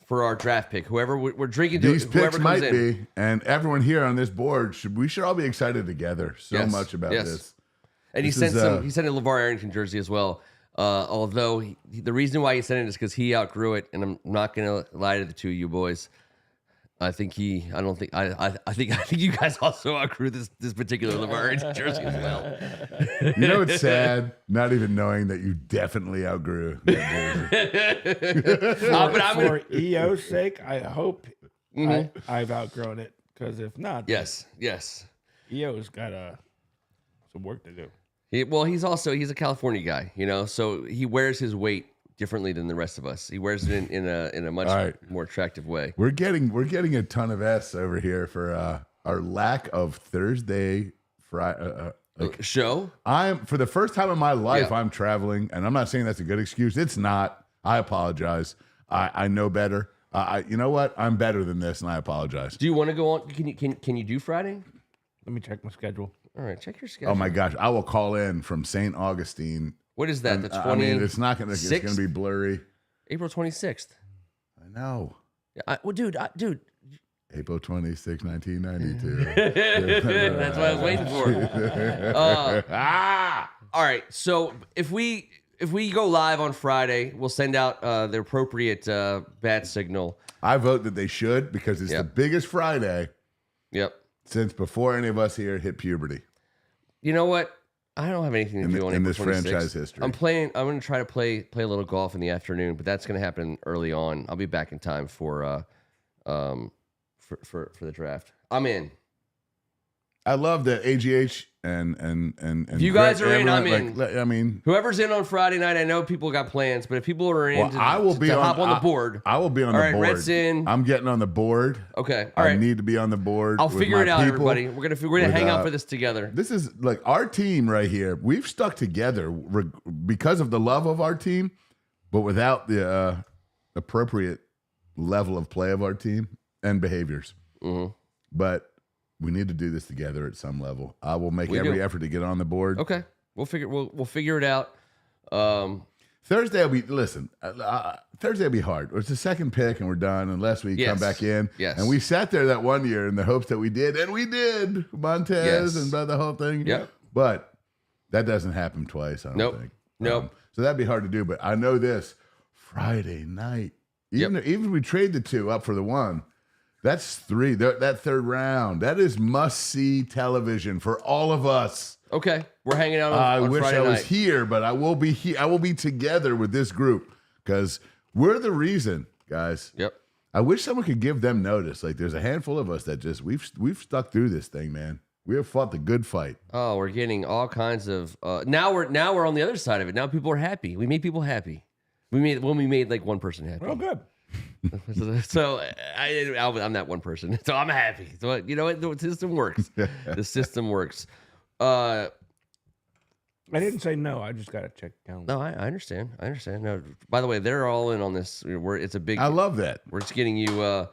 For our draft pick. Whoever we're drinking, These whoever picks comes might in. be, and everyone here on this board we should all be excited together much about this. And he sent a LeVar Arrington jersey as well. Although the reason why he sent it is because he outgrew it, and I'm not gonna lie to the two of you boys. I think you guys also outgrew this particular LeVar Arrington jersey as well. You know, it's sad not even knowing that you definitely outgrew that jersey. For EO's sake, I hope I've outgrown it. Because if not, yes, EO's got some work to do. He's a California guy, so he wears his weight differently than the rest of us. He wears it in a much more attractive way. We're getting a ton of S over here for our lack of Thursday Friday show. For the first time in my life, I'm traveling, and I'm not saying that's a good excuse. It's not. I apologize. I know better. You know what? I'm better than this, and I apologize. Do you want to go on? Can you do Friday? Let me check my schedule. All right, check your schedule. Oh my gosh, I will call in from St. Augustine. What is that? The 20. I mean, it's not gonna. It's gonna be blurry. April 26th. I know. Yeah, dude. April 26, 1992. That's what I was waiting for. All right. So if we go live on Friday, we'll send out the appropriate bat signal. I vote that they should because it's the biggest Friday. Yep. Since before any of us here hit puberty. You know what? I don't have anything to do on April 26th. In this franchise history. I'm going to try to play a little golf in the afternoon, but that's going to happen early on. I'll be back in time for the draft. I'm in. I love that AGH and if you guys are in, I'm in. I mean, whoever's in on Friday night, I know people got plans, but if people are in, I will be hop on the board. I will be on the board. Rhett's in. I'm getting on the board. Okay, all right. I need to be on the board. I'll figure it out, everybody. We're gonna hang out for this together. This is like our team right here. We've stuck together because of the love of our team, but without the appropriate level of play of our team and behaviors. Mm-hmm. But we need to do this together at some level. I will make every effort to get on the board. Okay, we'll figure it out. Thursday will be Thursday will be hard. It's the second pick and we're done unless we come back in. Yes. And we sat there that one year in the hopes that we did, and we did. Montez and the whole thing. Yep. But that doesn't happen twice, I don't think. Nope. So that'd be hard to do. But I know this Friday night, even if we trade the 2 up for the 1. That's 3. That third round. That is must-see television for all of us. Okay, we're hanging out on Friday night. I wish I was here, but I will be here. I will be together with this group because we're the reason, guys. Yep. I wish someone could give them notice. Like there's a handful of us that just we've stuck through this thing, man. We have fought the good fight. Oh, we're getting all kinds of. Now we're on the other side of it. Now people are happy. We made people happy. We made like one person happy. Oh, good. So I'm that one person. So I'm happy. So you know what? The system works. The system works. I didn't say no. I just got to check down. No, I understand. No, by the way, they're all in on this. It's a big. I love that. We're just getting you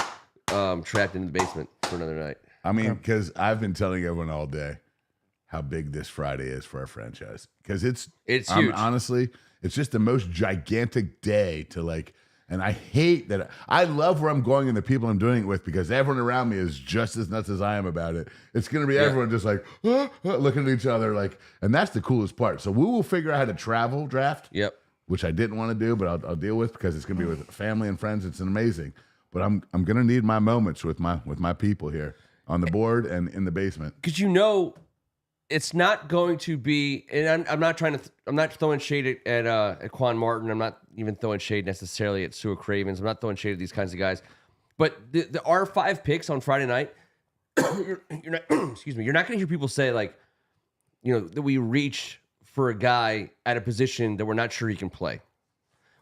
trapped in the basement for another night. I mean, because I've been telling everyone all day how big this Friday is for our franchise. Because it's huge. Honestly, it's just the most gigantic day to like. And I hate that. I love where I'm going and the people I'm doing it with because everyone around me is just as nuts as I am about it. It's going to be everyone just like looking at each other like, and that's the coolest part. So we will figure out how to travel draft. Yep. Which I didn't want to do, but I'll deal with because it's going to be with family and friends. It's amazing. But I'm going to need my moments with my people here on the board and in the basement. Because it's not going to be, and I'm not throwing shade at Quan Martin. I'm not even throwing shade necessarily at Sua Cravens. I'm not throwing shade at these kinds of guys. But our 5 picks on Friday night, you're not, excuse me, you're not going to hear people say like, that we reach for a guy at a position that we're not sure he can play,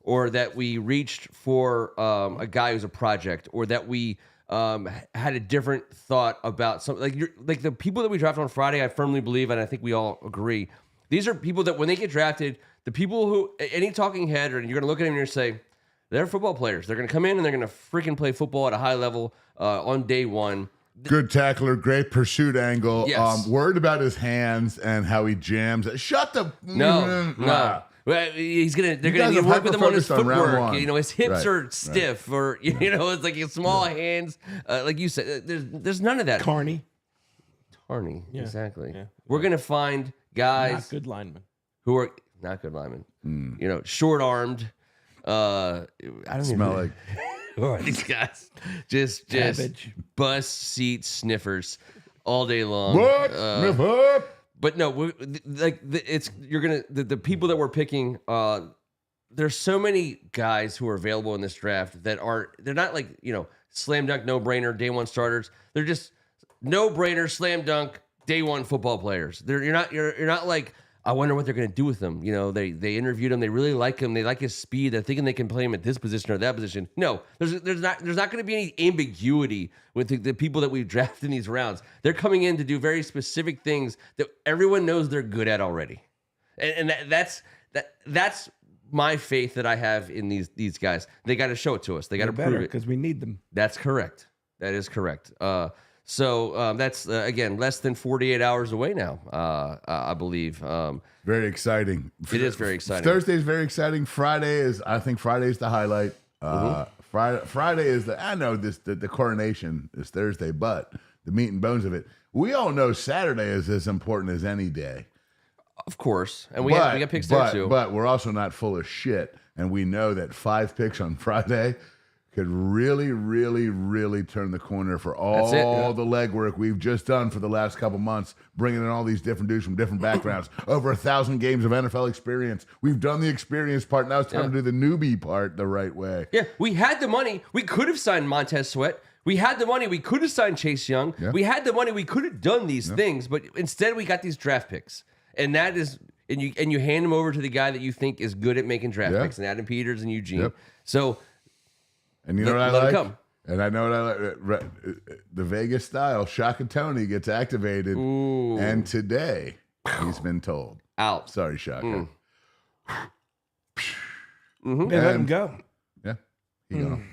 or that we reached for a guy who's a project, or that we had a different thought about some like the people that we draft on Friday. I firmly believe, and I think we all agree, these are people that when they get drafted, the people who any talking head, or you're going to look at them and you're going to say they're football players. They're going to come in and they're going to freaking play football at a high level on day one. Good tackler, great pursuit angle. Yes. Worried about his hands and how he jams. Shut the No. Well, they're gonna work with him on his footwork. His hips are stiff, or it's like his small hands. Like you said, there's none of that. Carney, exactly. Yeah. We're gonna find guys not good linemen who are not good linemen. Short armed. I don't smell like these guys just cabbage. bus seat sniffers all day long. what? Sniff up. But no, the people that we're picking. There's so many guys who are available in this draft that they're not like slam dunk, no brainer, day one starters. They're just no brainer, slam dunk, day one football players. You're not like, I wonder what they're going to do with him. They interviewed him. They really like him. They like his speed. They're thinking they can play him at this position or that position. No, there's not going to be any ambiguity with the people that we've drafted in these rounds. They're coming in to do very specific things that everyone knows they're good at already, and that's my faith that I have in these guys. They got to show it to us. They got to prove it because we need them. That's correct. That is correct. So that's, again, less than 48 hours away now, I believe. Very exciting. It is very exciting. Thursday is very exciting. I think Friday is the highlight. Friday is the coronation is Thursday, but the meat and bones of it. We all know Saturday is as important as any day. Of course. And we got picks there too. But we're also not full of shit. And we know that 5 picks on Friday could really, really, really turn the corner for all the legwork we've just done for the last couple months, bringing in all these different dudes from different backgrounds, over 1,000 games of NFL experience. We've done the experience part. Now it's time to do the newbie part the right way. Yeah, we had the money. We could have signed Montez Sweat. We had the money. We could have signed Chase Young. Yeah. We had the money. We could have done these things, but instead we got these draft picks. And that is, and you hand them over to the guy that you think is good at making draft picks, and Adam Peters and Eugene. Yep. So... And you know what I like? And I know what I like. The Vegas style, Shaka Tony gets activated. Ooh. And today, he's been told. Out. Sorry, Shaka. They let him go. Yeah. He gone.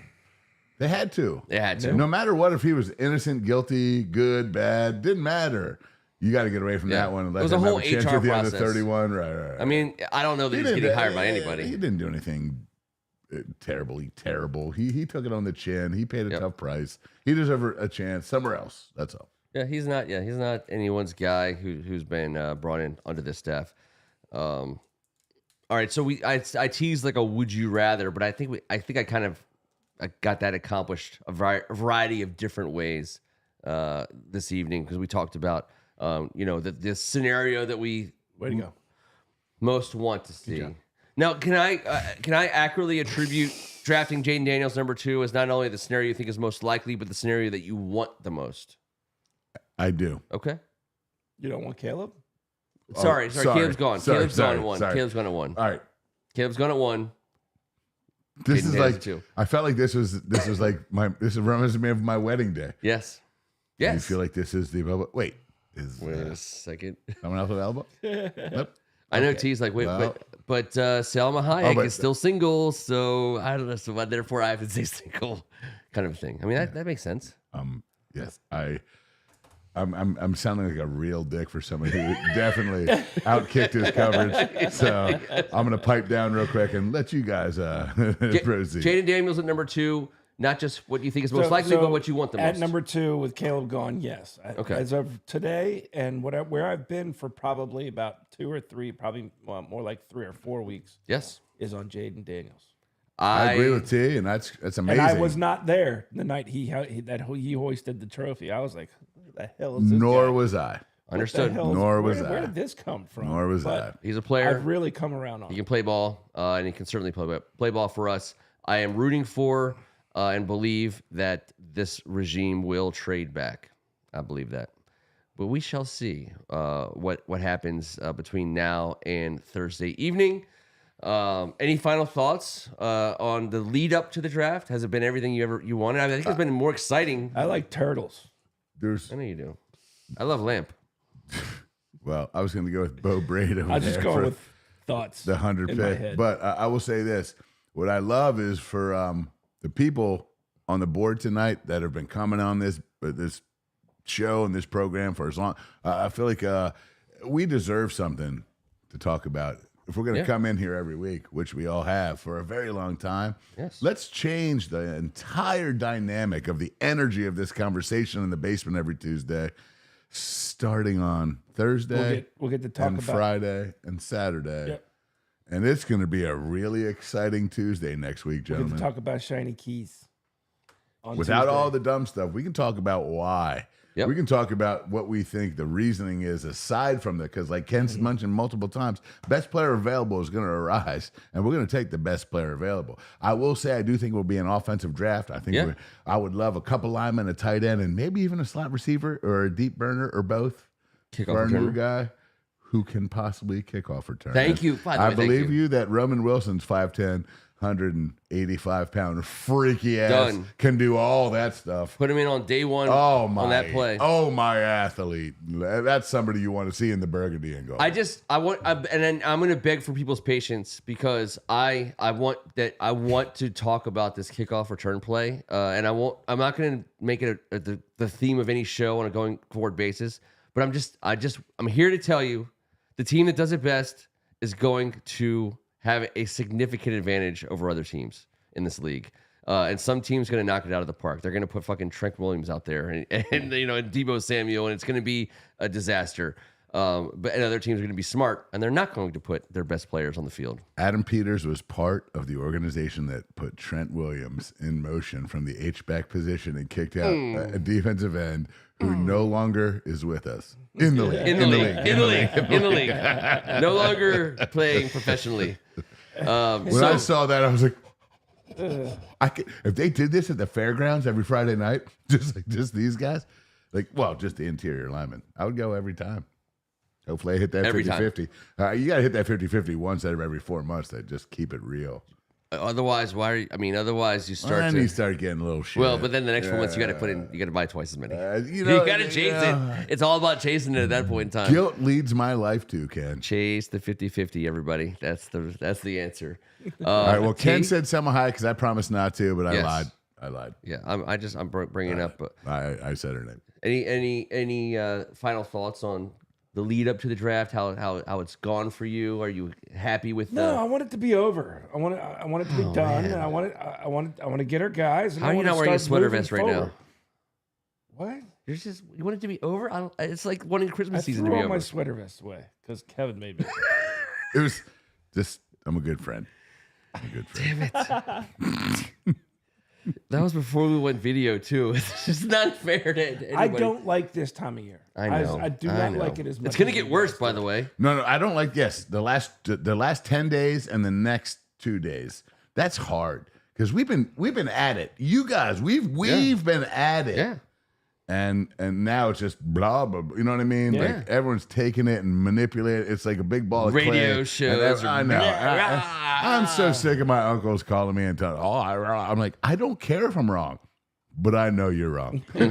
They had to. They had to. No matter what, if he was innocent, guilty, good, bad, didn't matter. You got to get away from that one and let him have a chance with the other 31. Right. I mean, I don't know that he's getting hired by anybody. He didn't do anything terrible. He took it on the chin. He paid a tough price. He deserves a chance somewhere else. That's all. Yeah, he's not anyone's guy who's been brought in under this staff. All right, so I teased like a would you rather, but I think I kind of got that accomplished a variety of different ways this evening, because we talked about the scenario that we most want to see. Now, can I accurately attribute drafting Jaden Daniels number 2 as not only the scenario you think is most likely, but the scenario that you want the most? I do. Okay. You don't want Caleb? Sorry. Caleb's gone. Caleb's gone at 1. Sorry. Caleb's gone at 1. All right. Caleb's gone at 1. This is like 2. I felt like this was like this reminds me of my wedding day. Yes. You feel like this is the available? Wait a second. Someone else available? Nope. I know T's like, wait, but Salma Hayek is still single, so I don't know. So therefore, I have to say single, kind of a thing. I mean, that makes sense. Yes, I'm sounding like a real dick for somebody who definitely outkicked his coverage. So I'm gonna pipe down real quick and let you guys proceed. Jaden Daniels at number 2. Not just what you think is most likely, but what you want the most. At number 2, with Caleb gone, yes. Okay. As of today, and where I've been for probably about 2 or 3, probably more like 3 or 4 weeks. Yes, is on Jaden Daniels. I agree with T, and that's amazing. And I was not there the night he hoisted the trophy. I was like, "Who the hell is this Nor guy? Was I. Understood. Nor was I. Where did this come from? Nor was I. He's a player. I've really come around on. He can play ball, and he can certainly play ball for us. I am rooting for. And believe that this regime will trade back. I believe that. But we shall see what happens between now and Thursday evening. Any final thoughts on the lead up to the draft? Has it been everything you wanted? I think it's been more exciting. I like turtles. I know you do. I love Lamp. Well, I was going to go with Bo Braid over I'll just there go for with thoughts. the 100 in my pick. head. But I will say this. What I love is for the people on the board tonight that have been coming on this show and this program for as long. I feel like we deserve something to talk about. If we're going to come in here every week, which we all have for a very long time, let's change the entire dynamic of the energy of this conversation in the basement every Tuesday, starting on Thursday, we'll get to talk and about Friday and Saturday. Yep. And it's going to be a really exciting Tuesday next week, We'll gentlemen. get to talk about shiny keys. Without Tuesday. all the dumb stuff, we can talk about why. Yep. We can talk about what we think the reasoning is aside from that, because like Ken's mentioned multiple times, best player available is going to arise, and we're going to take the best player available. I will say I do think it will be an offensive draft. I think I would love a couple linemen, a tight end, and maybe even a slot receiver or a deep burner or both for our new guy who can possibly kick off return. Thank you. By the I way, believe thank you. that Roman Wilson's 5'10", 185-pound freaky ass Done. can do all that stuff. Put him in on day one on that play. Oh, my athlete. That's somebody you want to see in the burgundy and gold. I'm going to beg for people's patience because I want to talk about this kickoff return play, and I'm not going to make it the theme of any show on a going forward basis. But I'm here to tell you, the team that does it best is going to have a significant advantage over other teams in this league. And some team's going to knock it out of the park. They're going to put fucking Trent Williams out there and and Deebo Samuel, and it's going to be a disaster. But other teams are going to be smart, and they're not going to put their best players on the field. Adam Peters was part of the organization that put Trent Williams in motion from the H-back position and kicked out a defensive end who no longer is with us in the league. In the league. No longer playing professionally. When I saw that, I was like, if they did this at the fairgrounds every Friday night, just these guys, just the interior linemen, I would go every time. Hopefully I hit that 50-50. You got to hit that 50-50 once out of every 4 months to just keep it real. Otherwise, otherwise you start you start getting a little shit. Well, but then the next 4 months you got to buy twice as many. You got to chase it. It's all about chasing it at that point in time. Guilt leads my life too, Ken. Chase the 50-50, everybody. That's the answer. All right. Well, Ken said semi-high because I promised not to, but Yes. I lied. Yeah, I'm bringing it up. But I said her name. Any final thoughts on the lead up to the draft? How it's gone for you? Are you happy with? No, I want it to be over. I want it to be done. And I want to get our guys. And How are you not wearing a sweater vest right now? What? You want it to be over? It's like wanting Christmas season to threw be all over. my sweater vests away because Kevin made me. It was just. I'm a good friend. Damn it. That was before we went video too. It's just not fair to anybody. I don't like this time of year. I know. I do not like it as much. It's gonna as get you worse, guys by do. the way. No, I don't like. Yes, the last 10 days and the next 2 days. That's hard because we've been at it. You guys, we've been at it. Yeah. And now it's just blah blah. You know what I mean? Yeah. Like everyone's taking it and manipulating it. It's like a big ball of Radio clay. shows And I know. I'm so sick of my uncles calling me and telling. I'm like, I don't care if I'm wrong, but I know you're wrong. But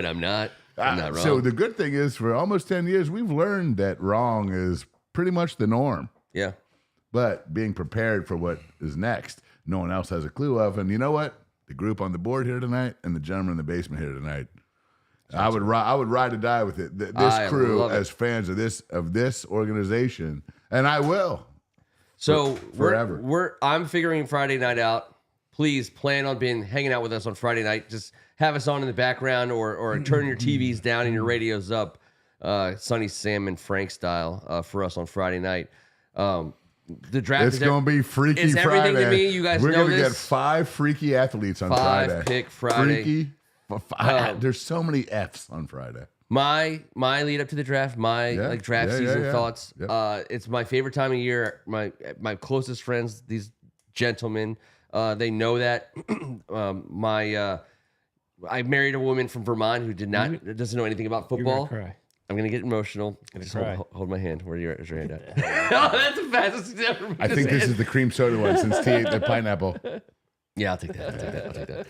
I'm not. I'm not wrong. So the good thing is, for almost 10 years, we've learned that wrong is pretty much the norm. Yeah. But being prepared for what is next, no one else has a clue of. And you know what? The group on the board here tonight and the gentleman in the basement here tonight, I would ride or die with it. This crew as fans of this organization, and I will. So forever. I'm figuring Friday night out. Please plan on hanging out with us on Friday night. Just have us on in the background or turn your TVs down and your radios up. Sonny, Sam, and Frank style for us on Friday night. The draft It's going to be Freaky it's Friday. Everything to me. You guys We're know gonna this. get 5 freaky athletes on Friday. 5-pick Friday. Freaky. There's so many F's on Friday. My lead up to the draft, draft season thoughts. Yep. It's my favorite time of year. My closest friends, these gentlemen, they know that. I married a woman from Vermont who doesn't know anything about football. You're gonna cry. I'm gonna get emotional. Just cry. hold my hand. Where's your hand at? Oh, that's the fastest he's ever been. I think this is the cream soda one since T ate the pineapple. Yeah, I'll take that.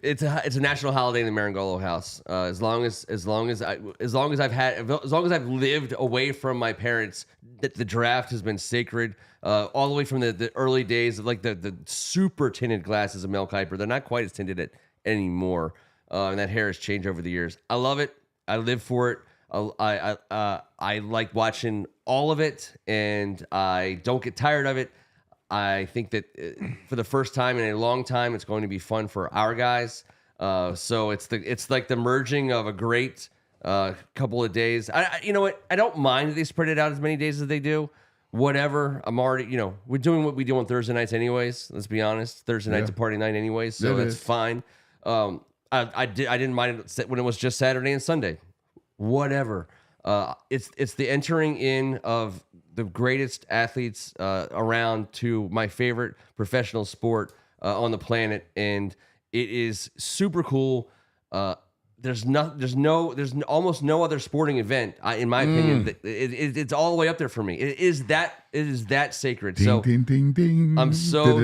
It's a national holiday in the Meringolo house. As long as I've lived away from my parents, the draft has been sacred. All the way from the early days of like the super tinted glasses of Mel Kiper. They're not quite as tinted anymore. And that hair has changed over the years. I love it. I live for it. I like watching all of it, and I don't get tired of it. I think that for the first time in a long time, it's going to be fun for our guys. So it's like the merging of a great couple of days. You know what? I don't mind that they spread it out as many days as they do. Whatever. I'm already, we're doing what we do on Thursday nights anyways. Let's be honest. Thursday night's a party night anyways, so that's fine. I didn't mind it when it was just Saturday and Sunday. Whatever. It's the entering in of the greatest athletes around to my favorite professional sport on the planet, and it is super cool. There's almost no other sporting event, in my opinion. It's all the way up there for me. It is that sacred. Ding, ding, ding. I'm so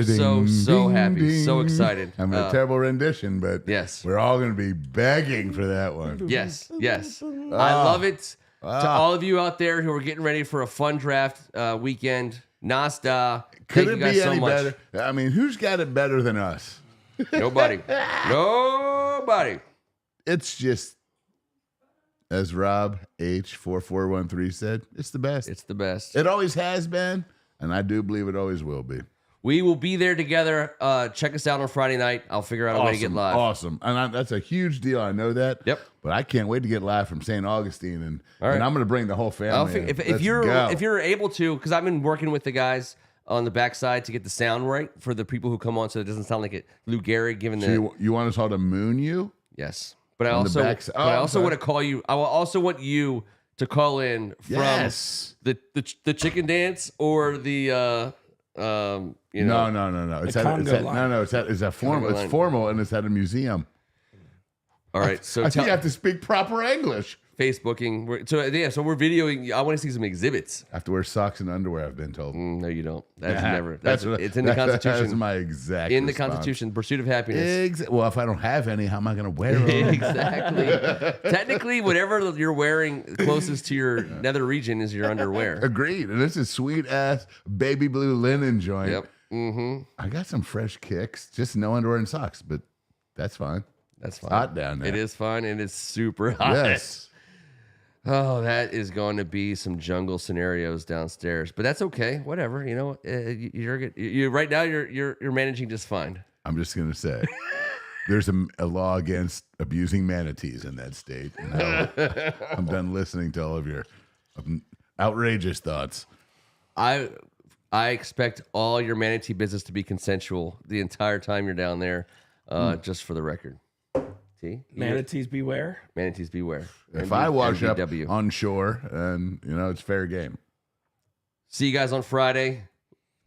happy, so excited. I'm a terrible rendition, but yes, we're all going to be begging for that one. Yes. I love it. To all of you out there who are getting ready for a fun draft weekend, Nasta. Could thank it you guys be so any much. better? I mean, who's got it better than us? Nobody. Nobody. It's just, as Rob H4413 said, it's the best. It's the best. It always has been, and I do believe it always will be. We will be there together. Check us out on Friday night. I'll figure out a way to get live. Awesome. And that's a huge deal. I know that. Yep. But I can't wait to get live from St. Augustine. And I'm going to bring the whole family. If you're able to, because I've been working with the guys on the backside to get the sound right for the people who come on so it doesn't sound like Lou Gehrig giving So you want us all to moon you? Yes. But I also want to call you. I will also want you to call in from the chicken dance or the No. It's formal. It's formal and it's at a museum. All right. So I think you have to speak proper English. Facebooking. So we're videoing. I want to see some exhibits. I have to wear socks and underwear, I've been told. No, you don't. That's never. It's in the Constitution. That's my exact in the response. Constitution. Pursuit of happiness. Well, if I don't have any, how am I going to wear them? Exactly. Technically, whatever you're wearing closest to your nether region is your underwear. Agreed. And this is sweet ass baby blue linen joint. Yep. Mm-hmm. I got some fresh kicks, just no underwear and socks, but that's fine. That's fine. It's hot down there. It is fine, and it's super hot. Yes. Oh, that is going to be some jungle scenarios downstairs, but that's okay. Whatever, you're good. Right now you're managing just fine. I'm just gonna say, there's a law against abusing manatees in that state. And I'm done listening to all of your outrageous thoughts. I expect all your manatee business to be consensual the entire time you're down there. Just for the record. See? Manatees beware. Manatees beware. If I wash up MBW. on shore, and it's fair game. See you guys on Friday.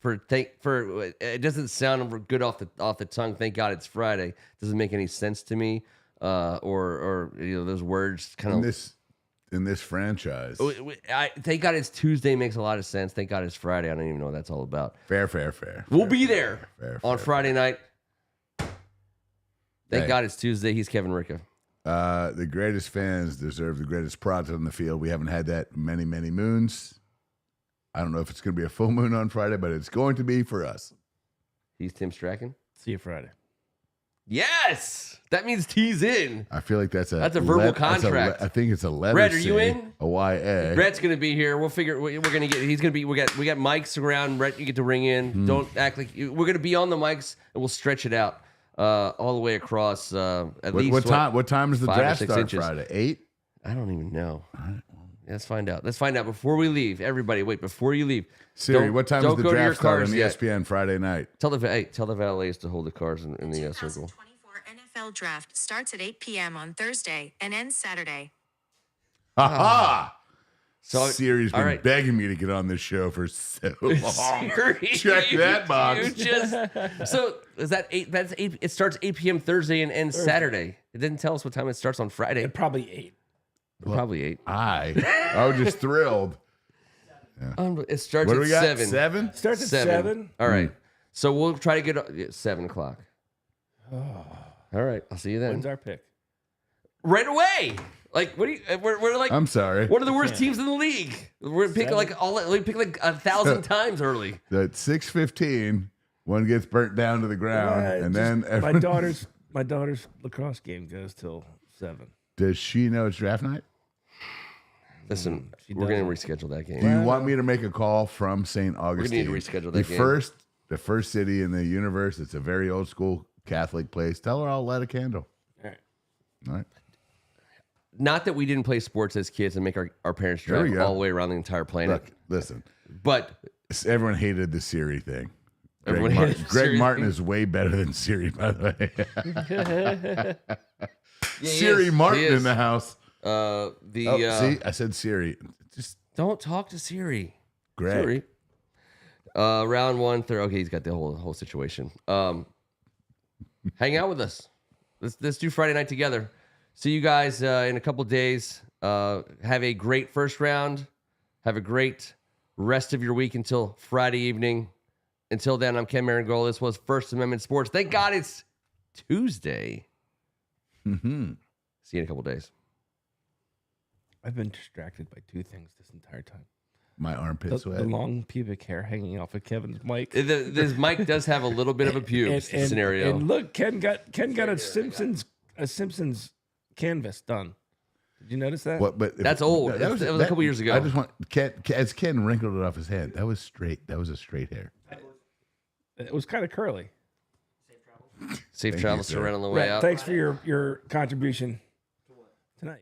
It doesn't sound good off the tongue. Thank God it's Friday. It doesn't make any sense to me. Or those words kind of in this franchise. Thank God it's Tuesday makes a lot of sense. Thank God it's Friday. I don't even know what that's all about. Fair. We'll be there on Friday fair. Night. Thank God it's Tuesday. He's Kevin Ricca. The greatest fans deserve the greatest product on the field. We haven't had that many, many moons. I don't know if it's going to be a full moon on Friday, but it's going to be for us. He's Tim Strachan. See you Friday. Yes! That means T's in. I feel like that's a verbal contract. I think it's a letter. Red, are you in? A YA. Red's going to be here. We'll figure. We're going to get. He's going to be. We got mics around. Red, you get to ring in. Don't act like we're going to be on the mics, and we'll stretch it out. All the way across at least what time does the draft start Friday? 8? I don't even know. Let's find out. Before we leave. Everybody, wait, before you leave. Siri, what time does the draft start on ESPN Friday night? Tell the valets to hold the cars in the circle. 2024 NFL Draft starts at 8 p.m. on Thursday and ends Saturday. Ha! So Siri's been begging me to get on this show for so long. Check that box. So is that 8? That's 8. It starts 8 p.m. Thursday and ends Saturday. It didn't tell us what time it starts on Friday. Probably 8. Probably 8. I was just thrilled. It starts What do at we got? 7. 7? Starts at 7. All right. So we'll try to get 7 o'clock. All right. I'll see you then. When's our pick? Right away. Like, what do you? We're like. I'm sorry. One of the worst teams in the league. We're picking like 1,000 times early. At 6:15, one gets burnt down to the ground, and then my daughter's lacrosse game goes till 7. does she know it's draft night? Listen, we're going to reschedule that game. Do you want me to make a call from St. Augustine? We're going to need to reschedule that game. The first city in the universe. It's a very old school Catholic place. Tell her I'll light a candle. All right. Not that we didn't play sports as kids and make our parents drive all the way around the entire planet. Look, listen. But everyone hated the Siri thing. Greg Martin is way better than Siri, by the way. Siri Martin in the house. See, I said Siri. Just don't talk to Siri. Greg. Siri. Round 1, third. Okay, he's got the whole situation. Hang out with us. Let's do Friday night together. See you guys in a couple days. Have a great first round. Have a great rest of your week until Friday evening. Until then, I'm Ken Meringolo. This was First Amendment Sports. Thank God it's Tuesday. Mm-hmm. See you in a couple days. I've been distracted by 2 things this entire time. My armpit sweat. The long pubic hair hanging off of Kevin's mic. This mic does have a little bit of a pubes scenario. And look, Ken got a Simpsons canvas done. Did you notice that? What? But that's old. That was a couple years ago. I just want as Ken wrinkled it off his head. That was straight. That was a straight hair. It was kind of curly. Safe travels to Ren on the way out. Thanks for your contribution tonight.